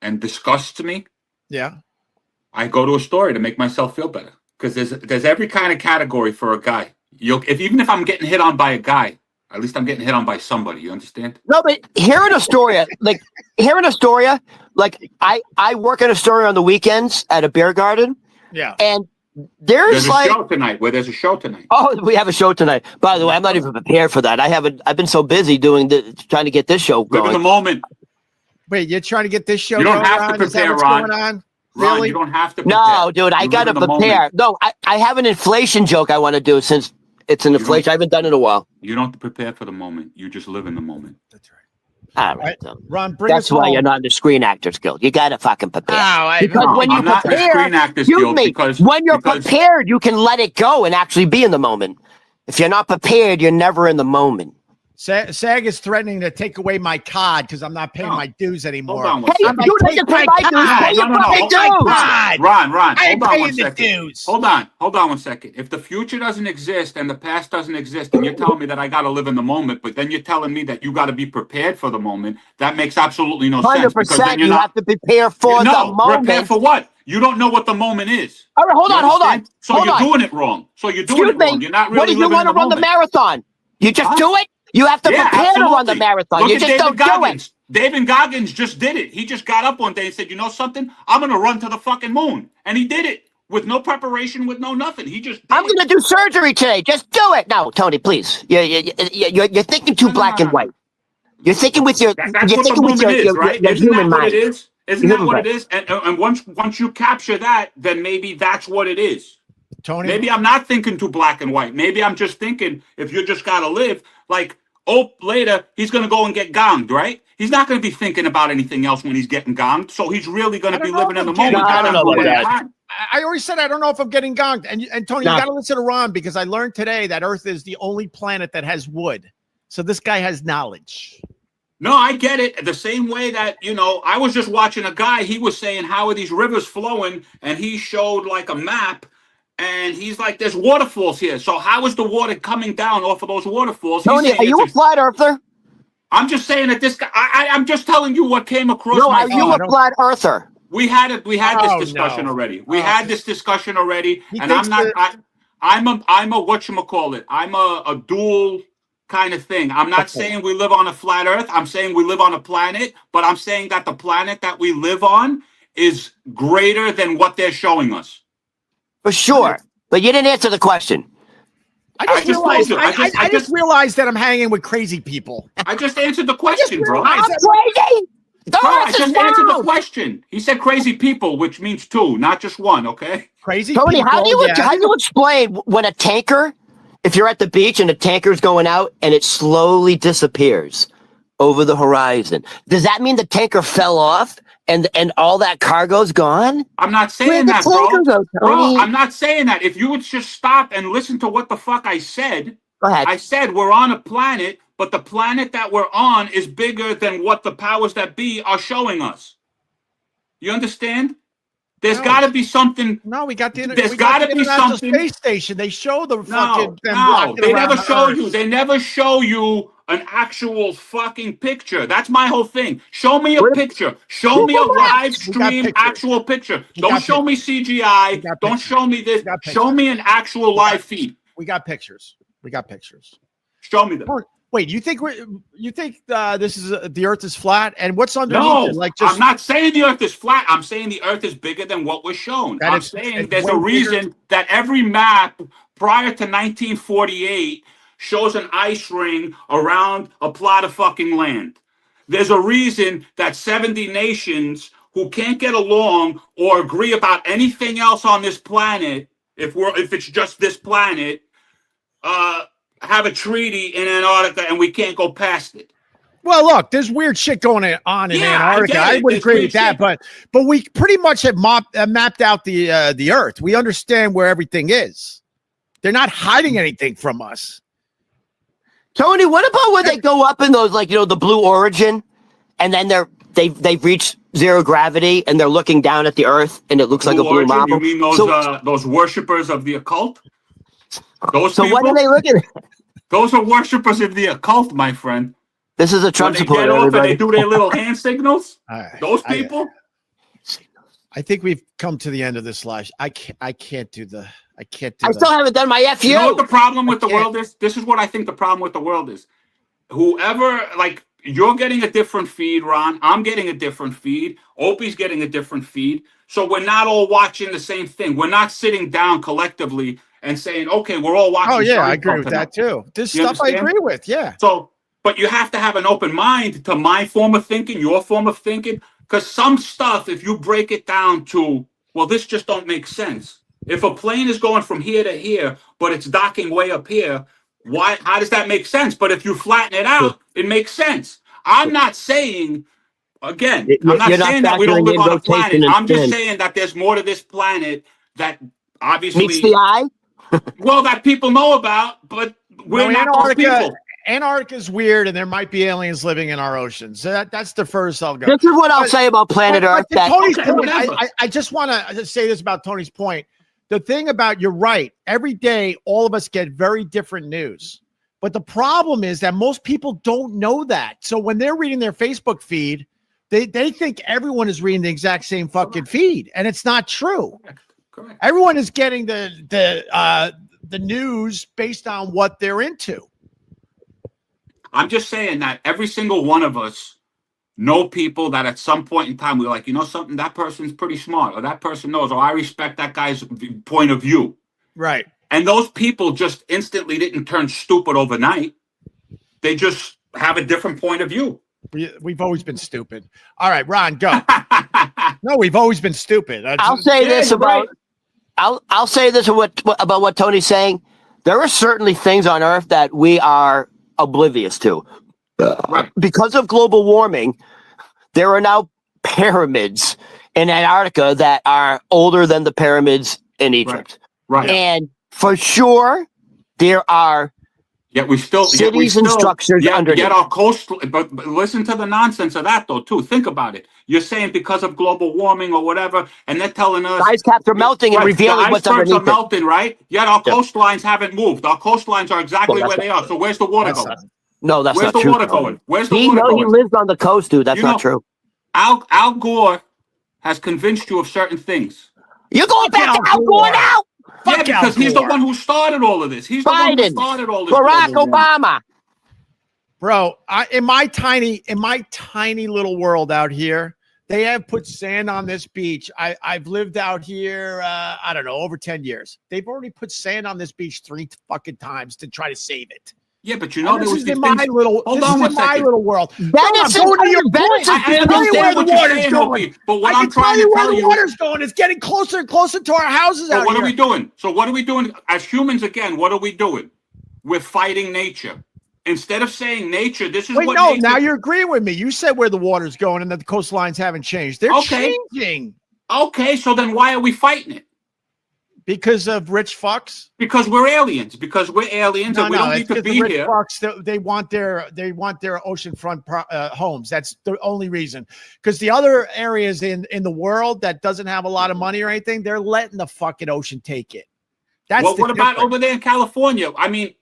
and disgusts me, I go to a story to make myself feel better because there's every kind of category for a guy. Even if I'm getting hit on by a guy, at least I'm getting hit on by somebody. You understand? No, but hearing Astoria, like I work in Astoria on the weekends at a beer garden. Yeah. And there's a show tonight. There's a show tonight. Oh, we have a show tonight. By the way, I'm not even prepared for that. I've been so busy trying to get this show going. Live in the moment. Wait, you're trying to get this show? You don't have to prepare, Ron. Going on? Ron, you don't have to prepare. No, dude, I got to prepare. No, I have an inflation joke I want to do since it's an inflation. I haven't done it in a while. You don't have to prepare for the moment. You just live in the moment. That's right. All right, Ron, that's why you're not in the Screen Actors Guild. You got to fucking prepare. Because when you prepare, when you're prepared, you can let it go and actually be in the moment. If you're not prepared, you're never in the moment. SAG is threatening to take away my card because I'm not paying my dues anymore. Hold on Hey, you can pay my dues. Ron, hold on 1 second. Hold on 1 second. If the future doesn't exist and the past doesn't exist, and you're telling me that I got to live in the moment, but then you're telling me that you got to be prepared for the moment, that makes absolutely no sense. 100%. You have to prepare for the moment. Prepare for what? You don't know what the moment is. All right, hold on. So you're doing it wrong. You're not really. What if you want to run the marathon? You just do it. You have to prepare to run the marathon. You just don't do it. David Goggins just did it. He just got up one day and said, "You know something? I'm going to run to the fucking moon," and he did it with no preparation, with no nothing. He just. I'm going to do surgery today. Just do it. No, Tony, please. You're thinking too black and white. You're thinking with your. That's you're what thinking the with moment is, right? Isn't that what it is? Isn't that what it is? And once you capture that, then maybe that's what it is. Tony, maybe I'm not thinking too black and white. Maybe I'm just thinking if you just got to live like. Later, he's going to go and get gonged, right? He's not going to be thinking about anything else when he's getting gonged. So he's really going to be living in the moment. I don't know about that. I already said I don't know if I'm getting gonged. And Tony, you got to listen to Ron because I learned today that Earth is the only planet that has wood. So this guy has knowledge. No, I get it. The same way that, I was just watching a guy. He was saying, how are these rivers flowing? And he showed like a map. And he's like, there's waterfalls here. So how is the water coming down off of those waterfalls? Tony, are you a flat earther? I'm just saying that this guy, I'm just telling you what came across my mind. No, are you a flat earther? We had this discussion already. We had this discussion already. And I'm a whatchamacallit. I'm a dual kind of thing. I'm not saying we live on a flat earth. I'm saying we live on a planet. But I'm saying that the planet that we live on is greater than what they're showing us. For sure, but you didn't answer the question. I just realized that I'm hanging with crazy people. I just answered the question, bro. I'm crazy. I just answered the question. He said crazy people, which means two, not just one. Okay. Crazy. Tony, people, how do you explain when a tanker, if you're at the beach and a tanker's going out and it slowly disappears over the horizon? Does that mean the tanker fell off? And all that cargo's gone? I'm not saying that, bro. Bro, I'm not saying that. If you would just stop and listen to what the fuck I said. Go ahead. I said we're on a planet, but the planet that we're on is bigger than what the powers that be are showing us. You understand? There's got to be something. No, we got the. There's got to be something. Space station. They show the fucking. No, they never show you. They never show you an actual fucking picture. That's my whole thing. Show me a picture. Show me a live stream actual picture. Don't show me CGI. Don't show me this. Show me an actual live feed. We got pictures. Show me them. Wait, you think this is the Earth is flat? And what's underneath? No, I'm not saying the Earth is flat. I'm saying the Earth is bigger than what was shown. I'm saying there's a reason that every map prior to 1948 shows an ice ring around a plot of fucking land. There's a reason that 70 nations who can't get along or agree about anything else on this planet, if it's just this planet, have a treaty in Antarctica and we can't go past it. Well, look, there's weird shit going on in Antarctica. I wouldn't agree with that, but we pretty much have mapped out the Earth. We understand where everything is. They're not hiding anything from us. Tony, what about when they go up in those, like, the Blue Origin, and then they've reached zero gravity and they're looking down at the Earth and it looks like a blue marble? You mean those worshippers of the occult? Those so people? What are they looking at? Those are worshippers of the occult, my friend. This is a Trump supporter. They do their little hand signals. Right. Those people. I think we've come to the end of this live. I can't do the. I still haven't done my FU. You know what the problem with the world is? This is what I think the problem with the world is. Whoever, like, you're getting a different feed, Ron. I'm getting a different feed. Opie's getting a different feed. So we're not all watching the same thing. We're not sitting down collectively and saying, okay, we're all watching. Oh, yeah, I agree with that, too. This stuff I agree with, yeah. So, but you have to have an open mind to my form of thinking, your form of thinking, because some stuff, if you break it down to, well, this just don't make sense. If a plane is going from here to here, but it's docking way up here, how does that make sense? But if you flatten it out, it makes sense. I'm not saying, again, I'm not saying that we don't live on a planet. I'm just saying that there's more to this planet that obviously meets the eye. Well, that people know about, but we're not those people. Antarctica's weird, and there might be aliens living in our oceans. So that's the first I'll go. This is what I'll say about planet Earth. Tony's point, I just want to say this about Tony's point. The thing about, you're right, every day, all of us get very different news. But the problem is that most people don't know that. So when they're reading their Facebook feed, they think everyone is reading the exact same fucking feed. And it's not true. Correct. Everyone is getting the news based on what they're into. I'm just saying that every single one of us know people that at some point in time we're like, you know something, that person's pretty smart, or that person knows, or I respect that guy's point of view. Right. And those people just instantly didn't turn stupid overnight. They just have a different point of view. We've always been stupid. All right, Ron, go. No, we've always been stupid. I'll say this about what Tony's saying. There are certainly things on Earth that we are oblivious to. Right. Because of global warming, there are now pyramids in Antarctica that are older than the pyramids in Egypt. Right. And for sure, there are cities and structures underneath. Yet our coastal, but listen to the nonsense of that, though, too. Think about it. You're saying because of global warming or whatever, and they're telling us ice caps are melting and revealing what's underneath. Icebergs are melting, right? Yet our coastlines haven't moved. Our coastlines are exactly where they are. So where's the water going? No, that's not true. Where's the water going? Where's the water going? He lives on the coast, dude. That's not true. Al Gore has convinced you of certain things. You're going back to Al Gore now? Yeah, because he's the one who started all of this. He's the one who started all this. Barack Obama. Bro, in my tiny little world out here, they have put sand on this beach. I've lived out here, I don't know, over 10 years. They've already put sand on this beach 3 fucking times to try to save it. Yeah, but you know, this is in my little. Hold on one second. My little world. That is going to your Venice. I tell you where the water's going. But what I'm trying to tell you, where the water's going. It's getting closer and closer to our houses out here. What are we doing? So what are we doing as humans? Again, what are we doing? We're fighting nature. Instead of saying nature, this is what. No, now you're agreeing with me. You said where the water's going and that the coastlines haven't changed. They're changing. Okay, so then why are we fighting it? Because of rich fucks? Because we're aliens. Because we're aliens and we don't need to be here. Fucks, they want their oceanfront homes. That's the only reason. Because the other areas in the world that doesn't have a lot of money or anything, they're letting the fucking ocean take it. That's what about over there in California? I mean,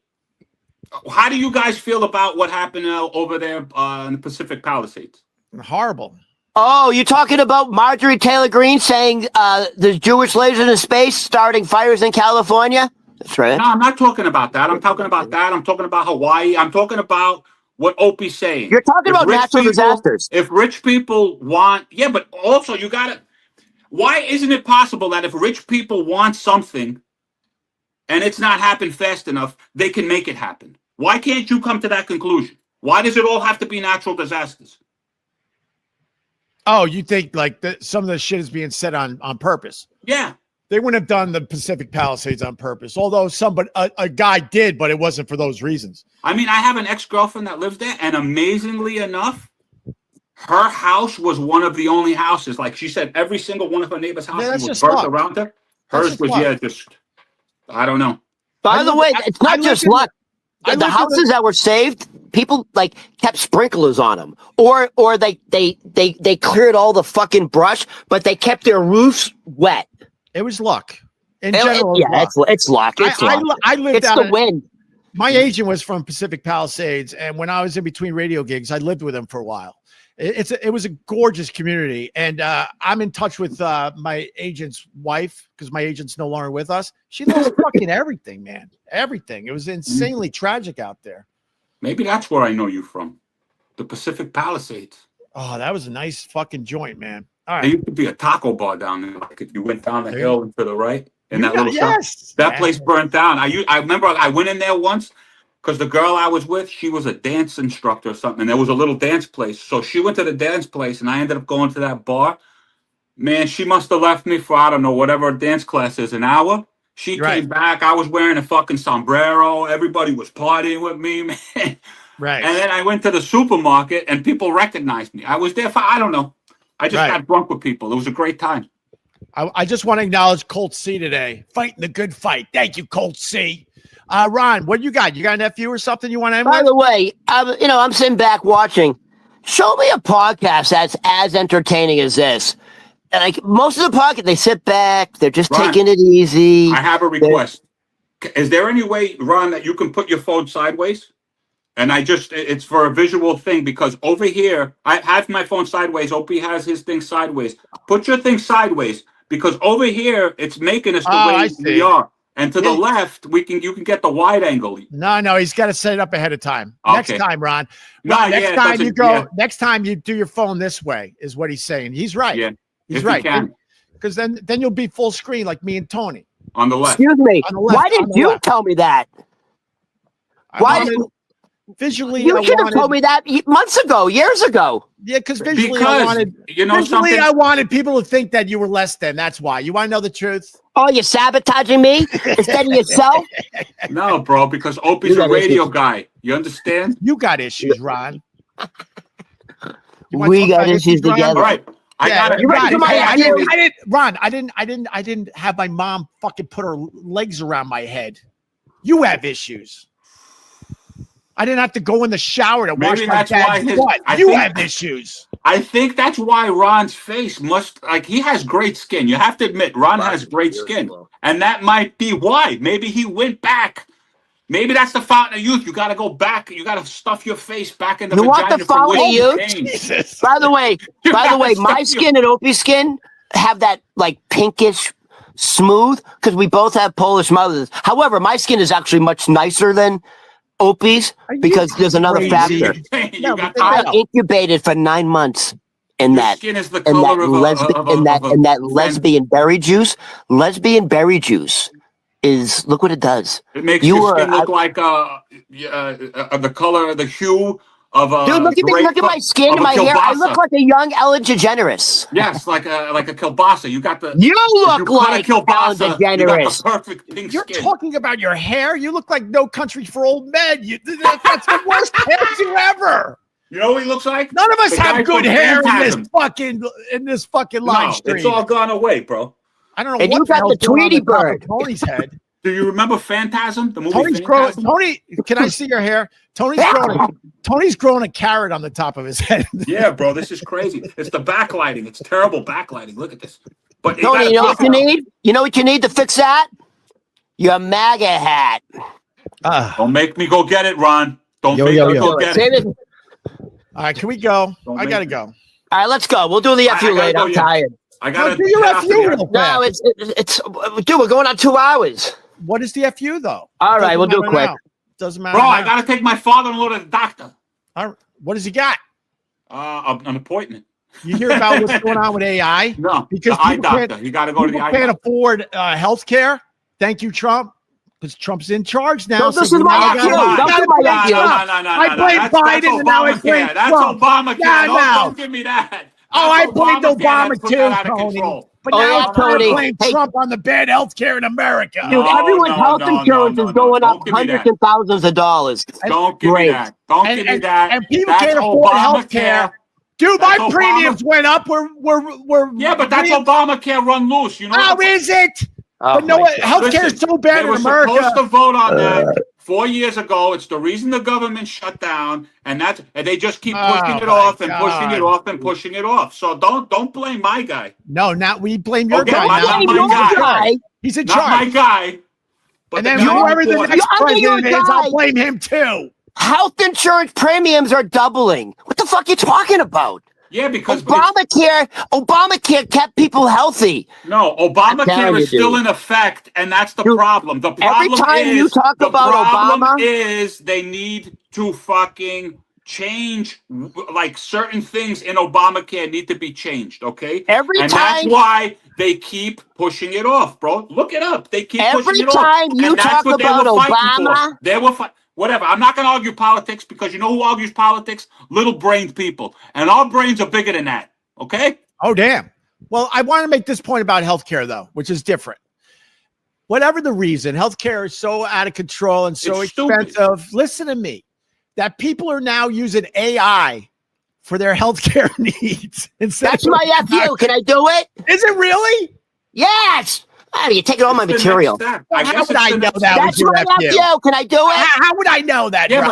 how do you guys feel about what happened over there in the Pacific Palisades? Horrible. Oh, you're talking about Marjorie Taylor Greene saying the Jewish slaves in space starting fires in California? That's right. No, I'm not talking about that. I'm talking about Hawaii. I'm talking about what Opie's saying. You're talking about natural disasters. If rich people want, but also you got to, why isn't it possible that if rich people want something and it's not happened fast enough, they can make it happen? Why can't you come to that conclusion? Why does it all have to be natural disasters? Oh, you think like some of the shit is being said on purpose? Yeah. They wouldn't have done the Pacific Palisades on purpose, although a guy did, but it wasn't for those reasons. I mean, I have an ex-girlfriend that lives there, and amazingly enough, her house was one of the only houses. Like she said, every single one of her neighbor's houses was burnt around her. Hers was, I don't know. By the way, it's not just luck. The houses that were saved, people like kept sprinklers on them, or they cleared all the fucking brush, but they kept their roofs wet. It was luck. In general, it's luck. I lived out the wind. My agent was from Pacific Palisades, and when I was in between radio gigs, I lived with him for a while. It was a gorgeous community, and I'm in touch with my agent's wife because my agent's no longer with us. She lost fucking everything, man. Everything. It was insanely tragic out there. Maybe that's where I know you from, the Pacific Palisades. Oh, that was a nice fucking joint, man. All right. There used to be a taco bar down there. Like if you went down the hill and to the right, in that little shop. That place burnt down. I remember I went in there once. Because the girl I was with, she was a dance instructor or something. And there was a little dance place. So she went to the dance place and I ended up going to that bar. Man, she must have left me for, I don't know, whatever dance class is, an hour. She came back. I was wearing a fucking sombrero. Everybody was partying with me, man. Right. And then I went to the supermarket and people recognized me. I was there for, I don't know. I just got drunk with people. It was a great time. I just want to acknowledge Colt C today. Fighting the good fight. Thank you, Colt C. Ron, what you got? You got an FU or something you want to end By with? the way, I'm sitting back watching. Show me a podcast that's as entertaining as this. Like most of the podcast, they sit back, they're just taking it easy. I have a request. Is there any way, Ron, that you can put your phone sideways? And it's for a visual thing because over here, I have my phone sideways. Opie has his thing sideways. Put your thing sideways because over here, it's making us the way we are. And to the left, you can get the wide angle. No, he's got to set it up ahead of time. Okay. Next time, Ron. Next time you do your phone this way is what he's saying. He's right. Yeah. He's right. Because then you'll be full screen like me and Tony. On the left. Excuse me. Why didn't you tell me that? Visually, you should have told me that months ago, years ago. Yeah, because I wanted people to think that you were less than. That's why. You want to know the truth? Oh, you're sabotaging me instead of yourself? No, bro, because Opie's a radio guy. You understand? You got issues, Ron. We got issues together. All right. I didn't have my mom fucking put her legs around my head. You have issues. I didn't have to go in the shower to wash my dad's butt. You have issues. I think that's why Ron's face he has great skin. You have to admit, Ron has great skin. And that might be why. Maybe he went back. Maybe that's the fountain of youth. You got to go back. You got to stuff your face back in the vagina. Want the fountain of youth? By the way, my skin and Opie's skin have that like pinkish smooth because we both have Polish mothers. However, my skin is actually much nicer than Opie's because there's another factor. I incubated for 9 months in that lesbian berry juice. Lesbian berry juice is, look what it does. It makes your skin look like the color, the hue of a dude. Look at my skin and my hair. I look like a young Ellen DeGeneres. Yes, like a kielbasa. You got the. You look like Ellen DeGeneres. You got the perfect pink You're skin. talking about your hair. You look like No Country for Old Men. That's the worst hairdo ever. You know what he looks like? None of us have good hair in this fucking live stream. It's all gone away, bro. I don't know. And you got the Tweety bird. Tony's head. Do you remember Phantasm? The movie Tony's Phantasm? Tony, can I see your hair? Tony's growing a carrot on the top of his head. Yeah, bro, this is crazy. It's the backlighting. It's terrible backlighting. Look at this. But Tony, you know what you need? You know what you need to fix that? Your MAGA hat. Don't make me go get it, Ron. Don't make me go get it. All right, can we go? I gotta go. All right, let's go. We'll do the FU later. I'm tired. I gotta do your FU real quick. No, it's dude, we're going on 2 hours. What is the FU though? All right, we'll do it quick. Doesn't matter. Bro, I gotta take my father-in-law to the doctor. All right. What does he got? An appointment. You hear about what's going on with AI? No, because the eye doctor. You gotta go to the eye doctor. Can't afford health care. Thank you, Trump. Because Trump's in charge now. No, this is my FU. I blame Biden and now I blame Trump. That's Obamacare. Don't give me that. I blamed Obama too, Tony. But now Tony, blame Trump on the bad health care in America. Dude, everyone's health insurance is going up hundreds and thousands of dollars. Don't give me that. Don't give me that. And people can't afford health care. Dude, my premiums went up. Yeah, but that's Obamacare run loose. You know how is it? But no, healthcare is so bad in America. They were supposed to vote on that 4 years ago. It's the reason the government shut down, and they just keep pushing it off and pushing it off and pushing it off. So don't blame my guy. No, we blame your guy. Not my guy. He's in charge. Not my guy. But and then whoever the next president is, I'll blame him too. Health insurance premiums are doubling. What the fuck are you talking about? Yeah, because Obamacare kept people healthy. No, Obamacare is still in effect, and that's the problem. The problem every time you talk about Obama, is they need to fucking change, like certain things in Obamacare need to be changed, okay? That's why they keep pushing it off, bro. Look it up. They keep pushing it off. Every time you talk about Obama, they were whatever. I'm not going to argue politics because you know who argues politics? Little-brained people, and our brains are bigger than that, okay? Oh, damn. Well, I want to make this point about healthcare, though, which is different. Whatever the reason, healthcare is so out of control and so expensive. Stupid. Listen to me. That people are now using AI for their healthcare needs. That's my FU. Can I do it? Is it really? Yes. Oh, you're taking all my material. How would I know that? That's my FU. Can I do it? How would I know that? Yeah,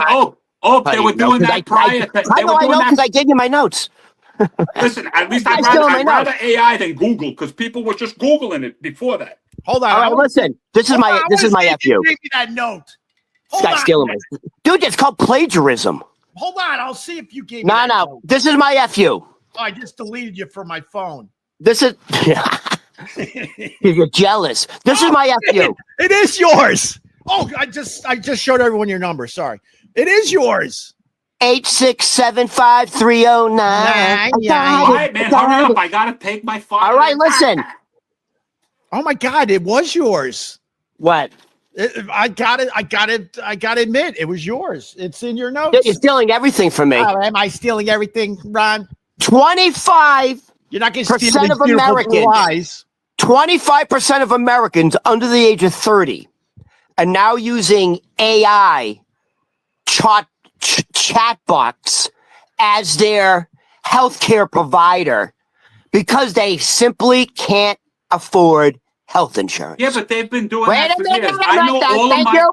but they were doing that prior. How do I know? Because I gave you my notes. Listen, at least I'd rather AI than Google because people were just Googling it before that. Hold on. All right, listen. This is my FU. Give me that note. This guy's stealing my dude. It's called plagiarism. Hold on, I'll see if you gave me that note. This is my FU. Oh, I just deleted you from my phone. This is you're jealous. This is my FU. It is yours. Oh, I just showed everyone your number. Sorry. It is yours. 8675309. All right, man, hurry up. I gotta take my phone. All right, listen. Oh my God, it was yours. What? I got it. I got to admit, it was yours. It's in your notes. You're stealing everything from me. Am I stealing everything, Ron? 25%. You're not going to steal of Americans. 25% of Americans under the age of 30 are now using AI chatbots as their healthcare provider because they simply can't afford health insurance. Yeah, but they've been doing that for years. I know all of my...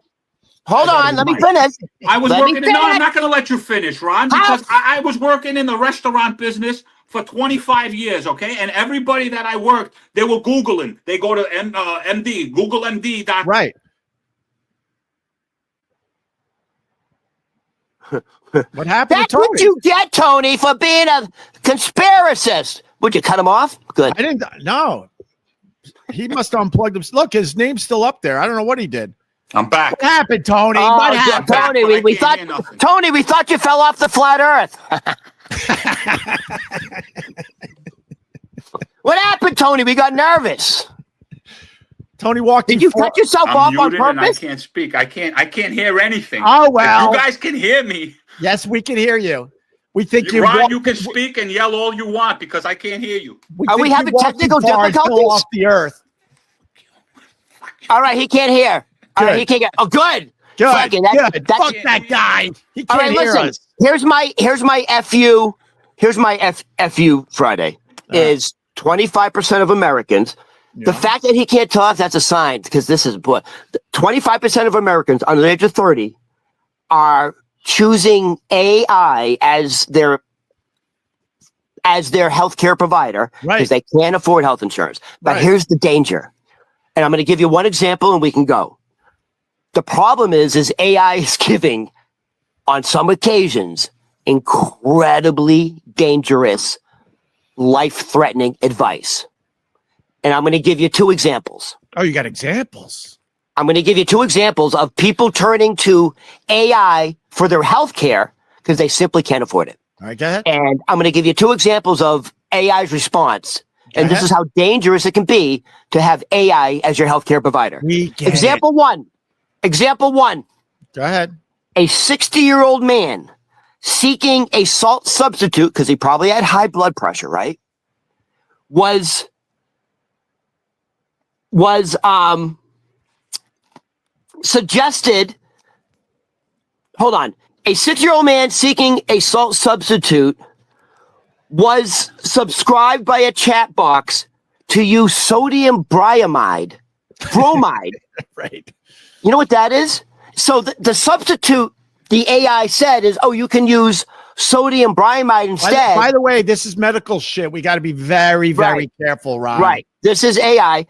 Hold on, let me finish. I was working... No, I'm not going to let you finish, Ron, because I was working in the restaurant business for 25 years, okay? And everybody that I worked, they were Googling. They go to MD, GoogleMD.com. Right. What happened That's what you get, Tony, for being a conspiracist. Would you cut him off? Good. I didn't. No. He must have unplugged him. Look, his name's still up there. I don't know what he did. I'm back. What happened, Tony? What happened? Tony, we thought you fell off the flat earth. What happened, Tony? We got nervous. Tony walked. Did you cut yourself off on purpose? I can't speak. I can't hear anything. Oh well. If you guys can hear me. Yes, we can hear you. We think you, Ron, you can speak and yell all you want because I can't hear you. Are we having technical difficulties? Off the earth. All right, he can't hear. All right, he can't get. Oh, good. Good. Good. Fuck that guy. He can't hear us. Here's my FU. Here's my FU Friday is 25% of Americans. Yeah. The fact that he can't talk, that's a sign because this is what 25% of Americans under the age of 30 are choosing AI as their healthcare provider because they can't afford health insurance. But here's the danger. And I'm going to give you one example and we can go. The problem is AI is giving, on some occasions, incredibly dangerous, life-threatening advice. And I'm going to give you two examples. Oh, you got examples? I'm going to give you two examples of people turning to AI for their health care because they simply can't afford it. All right, go ahead. And I'm going to give you two examples of AI's response. And this is how dangerous it can be to have AI as your healthcare provider. Example one. Go ahead. A 60-year-old man seeking a salt substitute because he probably had high blood pressure, right? Was suggested. Hold on. A 6-year-old man seeking a salt substitute was subscribed by a chat box to use sodium bromide. Right. You know what that is? So the substitute the AI said is, oh, you can use sodium bromide instead. By the way, this is medical shit. We got to be very, very careful, Ron. Right. This is AI.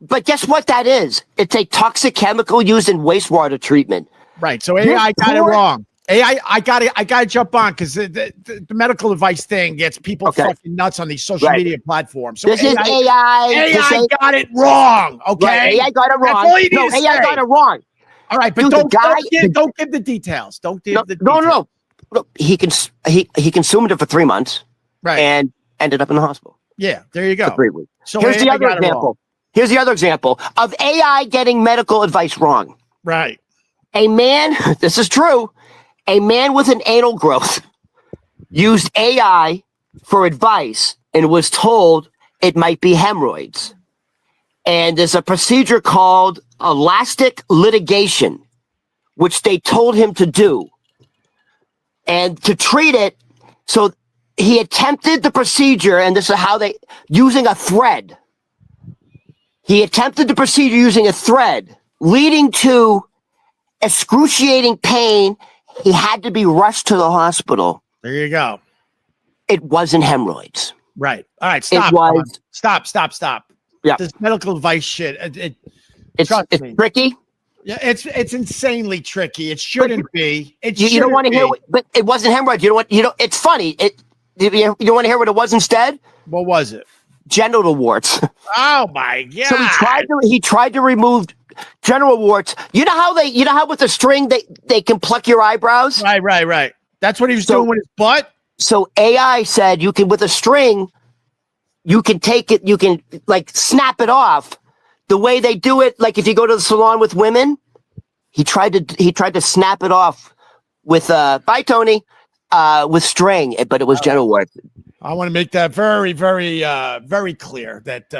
But guess what that is? It's a toxic chemical used in wastewater treatment. Right. So AI got it wrong. I gotta jump on because the medical advice thing gets people fucking nuts on these social media platforms. So this is AI. AI got it wrong. Okay, right, AI got it wrong. That's all you need no, to AI say. got it wrong. All right, but Dude, don't give the details. Don't give the details. No. He consumed it for 3 months, right, and ended up in the hospital. Yeah, there you go. For 3 weeks. So here's the other example. Here's the other example of AI getting medical advice wrong. Right. A man, this is true, a man with an anal growth used AI for advice and was told it might be hemorrhoids. And there's a procedure called elastic litigation, which they told him to do. And to treat it, so he attempted the procedure, and this is how using a thread. He attempted the procedure using a thread, leading to excruciating pain. He had to be rushed to the hospital. There you go. It wasn't hemorrhoids. Right. All right. Stop. It was. Stop. Yeah. This medical advice shit. It's tricky. Yeah, it's insanely tricky. It shouldn't be. You don't want to hear, but it wasn't hemorrhoids. It's funny. You don't want to hear what it was instead? What was it? Genital warts. Oh my god! So he tried to remove genital warts. You know how with a string they can pluck your eyebrows? Right. That's what he was doing with his butt. So AI said you can, with a string, you can take it, you can like snap it off. The way they do it, like if you go to the salon with women, he tried to snap it off with bye Tony, with string, but it was genital warts. I want to make that very, very, very clear that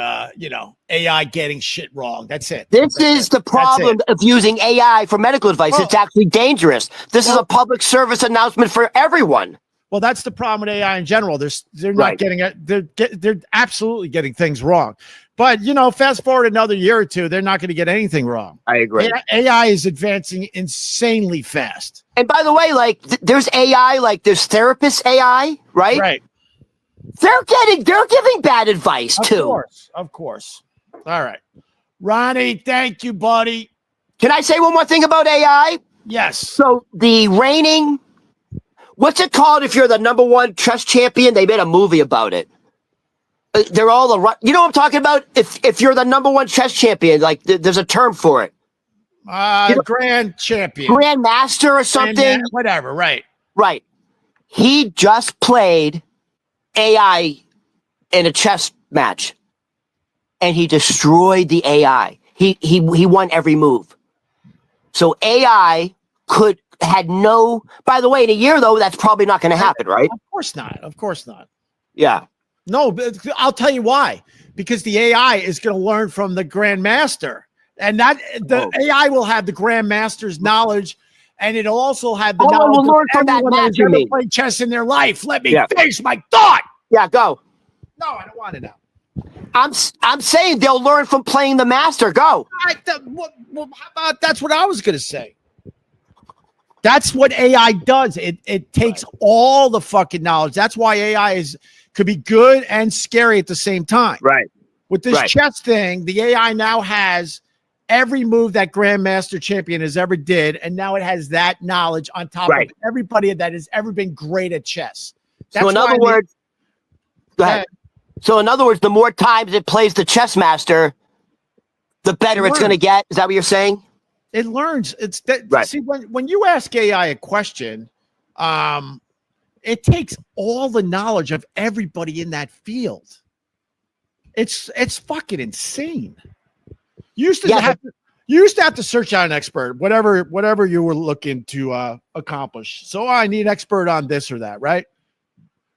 AI getting shit wrong. That's it. This is the problem of using AI for medical advice. It's actually dangerous. This is a public service announcement for everyone. Well, that's the problem with AI in general. They're not getting it. They're absolutely getting things wrong. But fast forward another year or two, they're not going to get anything wrong. I agree. AI is advancing insanely fast. And by the way, like there's AI, like there's therapist AI, right? Right. They're giving bad advice too. Of course. All right. Ronnie, thank you, buddy. Can I say one more thing about AI? Yes. So the reigning, what's it called if you're the #1 chess champion? They made a movie about it. They're all you know what I'm talking about? If you're the #1 chess champion, like there's a term for it. Grand champion. Grand master or something. Whatever, right. Right. He just played AI in a chess match, and he destroyed the AI. He won every move. So AI had no. By the way, in a year though, that's probably not going to happen, right? Of course not. Yeah. No, but I'll tell you why. Because the AI is going to learn from the grandmaster, and the AI will have the grandmaster's knowledge. And it'll also have the knowledge learn from that that's ever played chess in their life. Let me finish my thought. Yeah, go. No, I don't want it now. I'm saying they'll learn from playing the master. Go. How about that's what I was going to say. That's what AI does. It takes all the fucking knowledge. That's why AI could be good and scary at the same time. Right. With this chess thing, the AI now has every move that Grandmaster Champion has ever did, and now it has that knowledge on top of everybody that has ever been great at chess. So in other words, go ahead. So in other words, the more times it plays the chess master, the better it's going to get. Is that what you're saying? It learns. See, when you ask AI a question, it takes all the knowledge of everybody in that field. It's fucking insane. You used to have to search out an expert, whatever you were looking to accomplish. So I need an expert on this or that, right?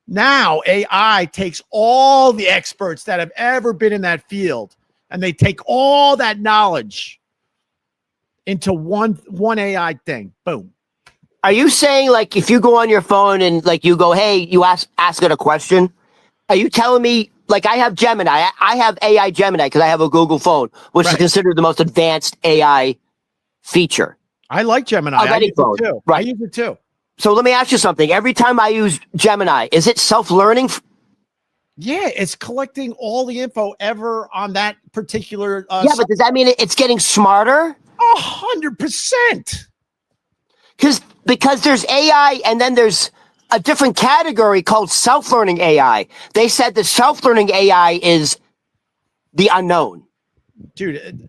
Now AI takes all the experts that have ever been in that field, and they take all that knowledge into one AI thing. Boom. Are you saying, like, if you go on your phone and like you go, hey, you ask it a question, are you telling me, like, I have Gemini, I have AI Gemini because I have a Google phone, which is considered the most advanced AI feature. I like Gemini. I use it too. I use it too. So let me ask you something. Every time I use Gemini, is it self-learning? Yeah, it's collecting all the info ever on that particular. But does that mean it's getting smarter? 100%. Because because there's AI and then there's a different category called self-learning AI. They said the self-learning AI is the unknown. Dude,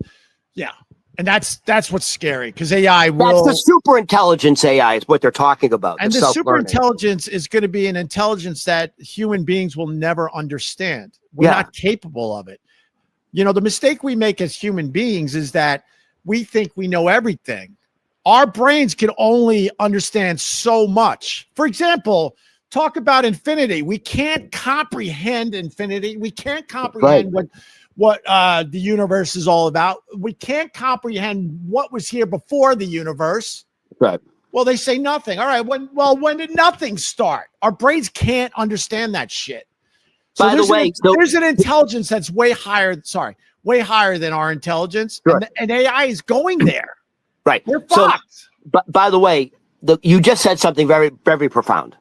yeah. And that's what's scary, because AI will... That's the super intelligence AI is what they're talking about. And the super intelligence is going to be an intelligence that human beings will never understand. We're not capable of it. You know, the mistake we make as human beings is that we think we know everything. Our brains can only understand so much. For example, talk about infinity. We can't comprehend infinity. We can't comprehend what the universe is all about. We can't comprehend what was here before the universe. Right. Well, they say nothing. All right. When did nothing start? Our brains can't understand that shit. So by the way, there's an intelligence that's way higher. Sorry, way higher than our intelligence, and AI is going there. Right. We're fucked. But by the way, you just said something very, very profound.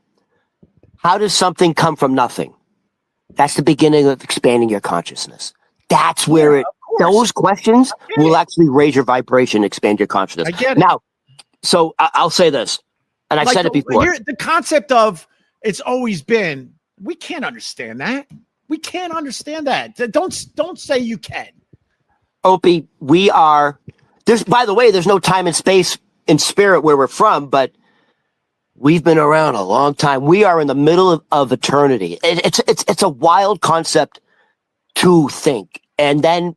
How does something come from nothing? That's the beginning of expanding your consciousness. That's where those questions will actually raise your vibration, expand your consciousness. I get it. Now, so I'll say this, and I said it before. The concept of it's always been, we can't understand that. We can't understand that. Don't say you can. Opie, by the way, there's no time and space in spirit where we're from, but we've been around a long time. We are in the middle of eternity. It's a wild concept to think. And then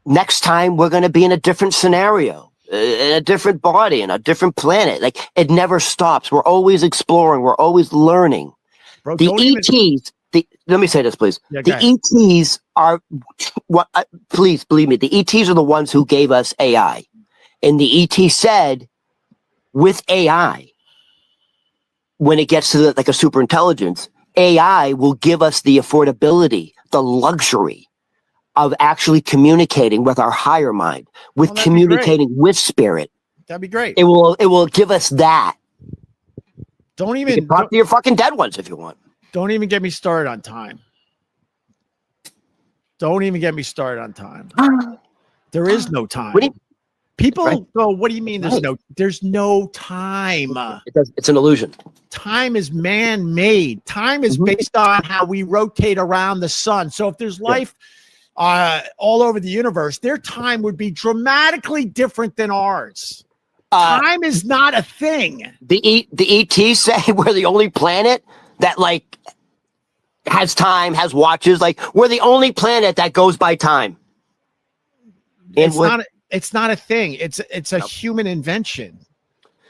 next time we're going to be in a different scenario, in a different body, in a different planet. Like, it never stops. We're always exploring. We're always learning. Bro, the ETs, let me say this, please. Yeah, the ETs are what? Please believe me. The ETs are the ones who gave us AI, and the ET said, with AI, when it gets to like a super intelligence, AI will give us the affordability, the luxury of actually communicating with our higher mind, with communicating with spirit. That'd be great. It will give us that. Don't even talk to your fucking dead ones if you want. Don't even get me started on time. Don't even get me started on time. There is no time. People go, what do you mean there's no time? It's an illusion. Time is man-made. Time is based on how we rotate around the sun. So if there's life all over the universe, their time would be dramatically different than ours. Time is not a thing. The ETs say we're the only planet that has time, has watches. Like, we're the only planet that goes by time. It's not a thing. It's a human invention.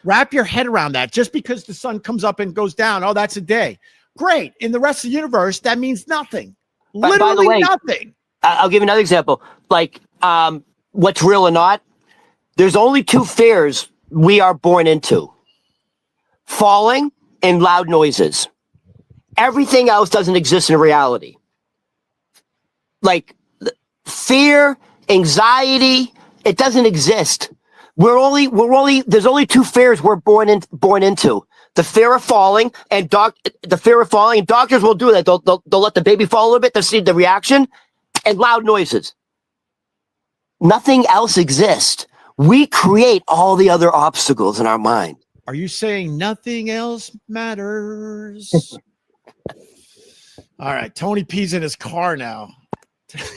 Wrap your head around that. Just because the sun comes up and goes down, oh, that's a day. Great. In the rest of the universe, that means nothing. Literally by the way, nothing. I'll give you another example. Like, what's real or not? There's only two fears we are born into: falling and loud noises. Everything else doesn't exist in reality. Like fear, anxiety, it doesn't exist. There's only two fears we're born into: the fear of falling and doctors will do that. They'll let the baby fall a little bit to see the reaction, and loud noises. Nothing else exists. We create all the other obstacles in our mind. Are you saying nothing else matters? All right, Tony P's in his car now.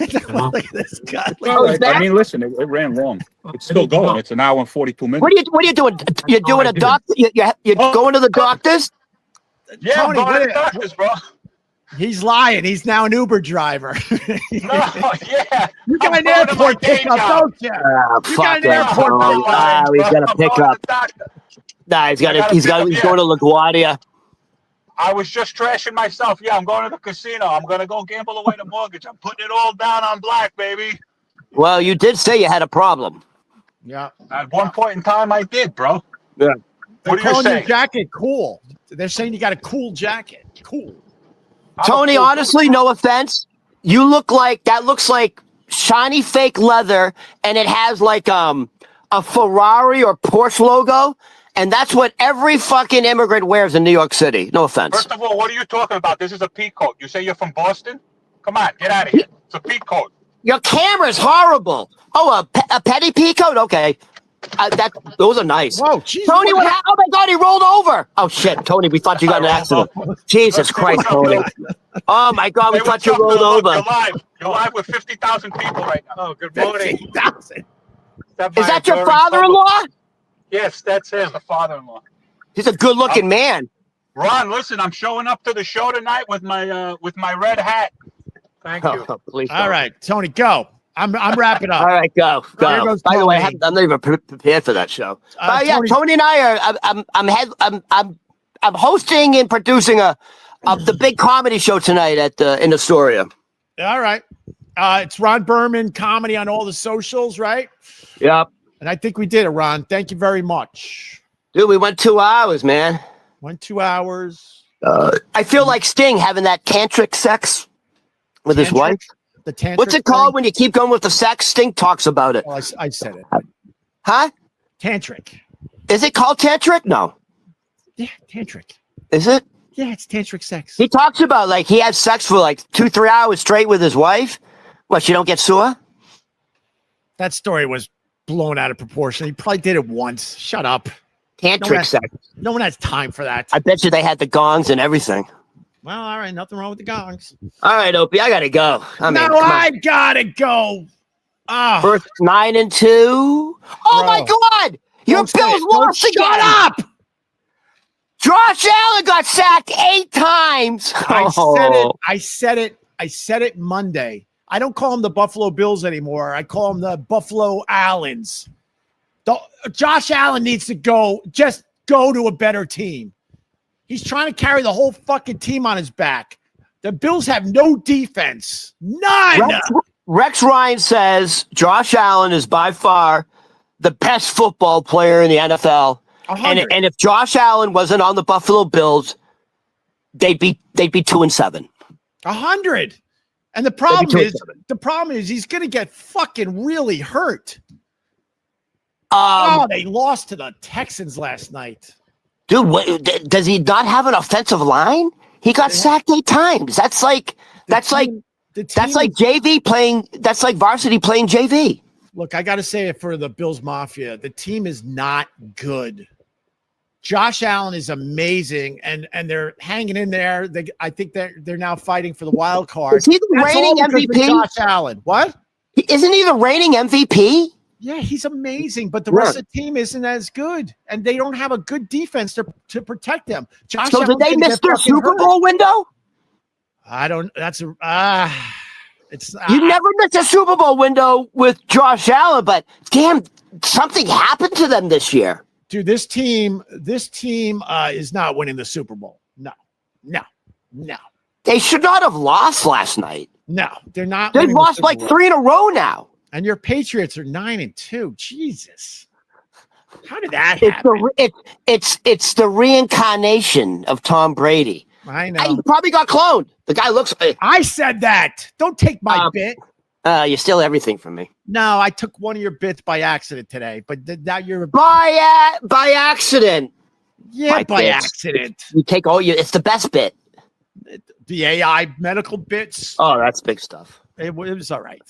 Look at this guy. I mean, listen, it ran long. It's still going. It's an hour and 42 minutes. What are you doing? You're doing a doctor? You're going to the doctors? Yeah, Tony, I'm going to the doctors, bro. He's lying. He's now an Uber driver. No, yeah. You got an airport pickup, don't you? You got an airport pickup. He's got a pickup. Nah, he's going to LaGuardia. I was just trashing myself. Yeah, I'm going to the casino. I'm going to go gamble away the mortgage. I'm putting it all down on black, baby. Well, you did say you had a problem. Yeah. At one point in time, I did, bro. Yeah. What are you saying? Your jacket cool. They're saying you got a cool jacket. Cool. Tony, honestly, no offense. You look like that looks like shiny fake leather, and it has like a Ferrari or Porsche logo. And that's what every fucking immigrant wears in New York City. No offense. First of all, what are you talking about? This is a peacoat. You say you're from Boston? Come on, get out of here. It's a peacoat. Your camera's horrible. Oh, a petty peacoat? Okay. those are nice. Whoa, geez, Tony, oh my God, he rolled over. Oh shit, Tony, we thought you got in an accident. Jesus Christ, Tony. Oh my God, we thought you rolled over. You're live with 50,000 people right now. Oh, good morning. 50,000. Is that your father-in-law? Yes, that's him, the father-in-law. He's a good-looking man. Ron, listen, I'm showing up to the show tonight with my red hat. Thank you. Please. All right, Tony, go. I'm wrapping up. All right, go. By the way, I'm not even prepared for that show. Yeah, Tony and I are. I'm hosting and producing the big comedy show tonight in Astoria. All right. It's Ron Berman comedy on all the socials, right? Yep. And I think we did it, Ron. Thank you very much. Dude, we went 2 hours, man. Went 2 hours. I feel like Sting having that tantric sex with his wife. The tantric. What's it called when you keep going with the sex? Sting talks about it. Well, I said it. Huh? Tantric. Is it called tantric? No. Yeah, tantric. Is it? Yeah, it's tantric sex. He talks about like he had sex for like 2-3 hours straight with his wife. What, you don't get sore? That story was blown out of proportion. He probably did it once. Shut up. Tantric sex. No one has time for that. I bet you they had the gongs and everything. Well, all right. Nothing wrong with the gongs. All right, Opie, I gotta go. I gotta go. Oh. First 9-2. Oh my God! Your Bills lost again. Shut up! Josh Allen got sacked 8 times. I said it Monday. I don't call them the Buffalo Bills anymore. I call them the Buffalo Allens. Josh Allen needs to go. Just go to a better team. He's trying to carry the whole fucking team on his back. The Bills have no defense. None. Rex Ryan says Josh Allen is by far the best football player in the NFL. And if Josh Allen wasn't on the Buffalo Bills, they'd be 2-7. 100. And the problem is he's going to get fucking really hurt. They lost to the Texans last night. Dude, does he not have an offensive line? He got sacked 8 times. That's like JV playing. That's like varsity playing JV. Look, I got to say it for the Bills Mafia. The team is not good. Josh Allen is amazing, and they're hanging in there. I think they're now fighting for the wild card. Is he the reigning MVP? Josh Allen. What? Isn't he the reigning MVP? Yeah, he's amazing, but the rest of the team isn't as good, and they don't have a good defense to protect them. Josh so Allen did they miss their Super Bowl window? I don't. That's you never missed a Super Bowl window with Josh Allen, but damn, something happened to them this year. Dude, this team is not winning the Super Bowl. No. They should not have lost last night. No, they're not. They've lost like 3 in a row now. And your Patriots are 9-2. Jesus, how did that happen? It's the reincarnation of Tom Brady. I know. He probably got cloned. The guy looks. I said that. Don't take my bit. You steal everything from me. No, I took one of your bits by accident today, but now you're by accident. Yeah, by accident. You take all your. It's the best bit. The AI medical bits. Oh, that's big stuff. It was all right.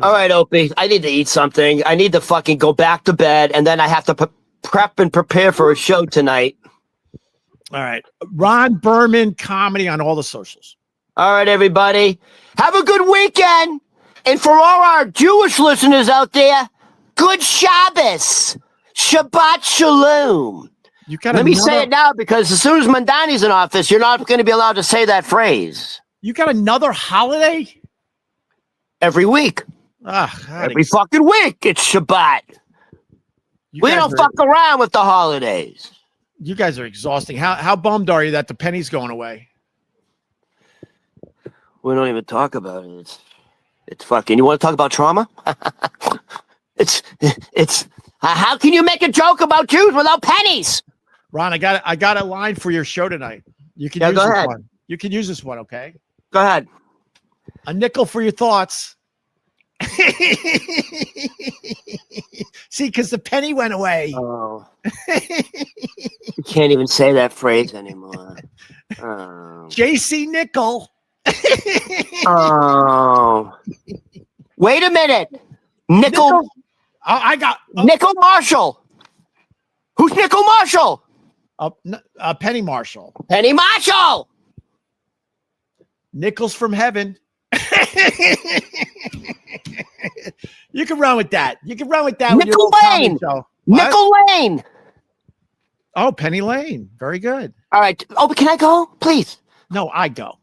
All right, Opie. I need to eat something. I need to fucking go back to bed, and then I have to prep and prepare for a show tonight. All right. Ron Berman comedy on all the socials. All right, everybody. Have a good weekend. And for all our Jewish listeners out there, good Shabbos. Shabbat Shalom. Let me say it now, because as soon as Mamdani's in office, you're not going to be allowed to say that phrase. You got another holiday? Every week. Every fucking week, it's Shabbat. We don't fuck around with the holidays. You guys are exhausting. How bummed are you that the penny's going away? We don't even talk about it. It's fucking. You want to talk about trauma? it's. How can you make a joke about Jews without pennies? Ron, I got a line for your show tonight. You can use this one. You can use this one, okay? Go ahead. A nickel for your thoughts. See, because the penny went away. Oh. You can't even say that phrase anymore. Oh. JC Nickel. Oh. Wait a minute. Nickel. I got Nickel Marshall. Who's Nickel Marshall? Penny Marshall. Penny Marshall. Nickels from heaven. You can run with that. Nickel Lane. Nickel Lane. Oh, Penny Lane. Very good. All right. Oh, but can I go, please? No, I go.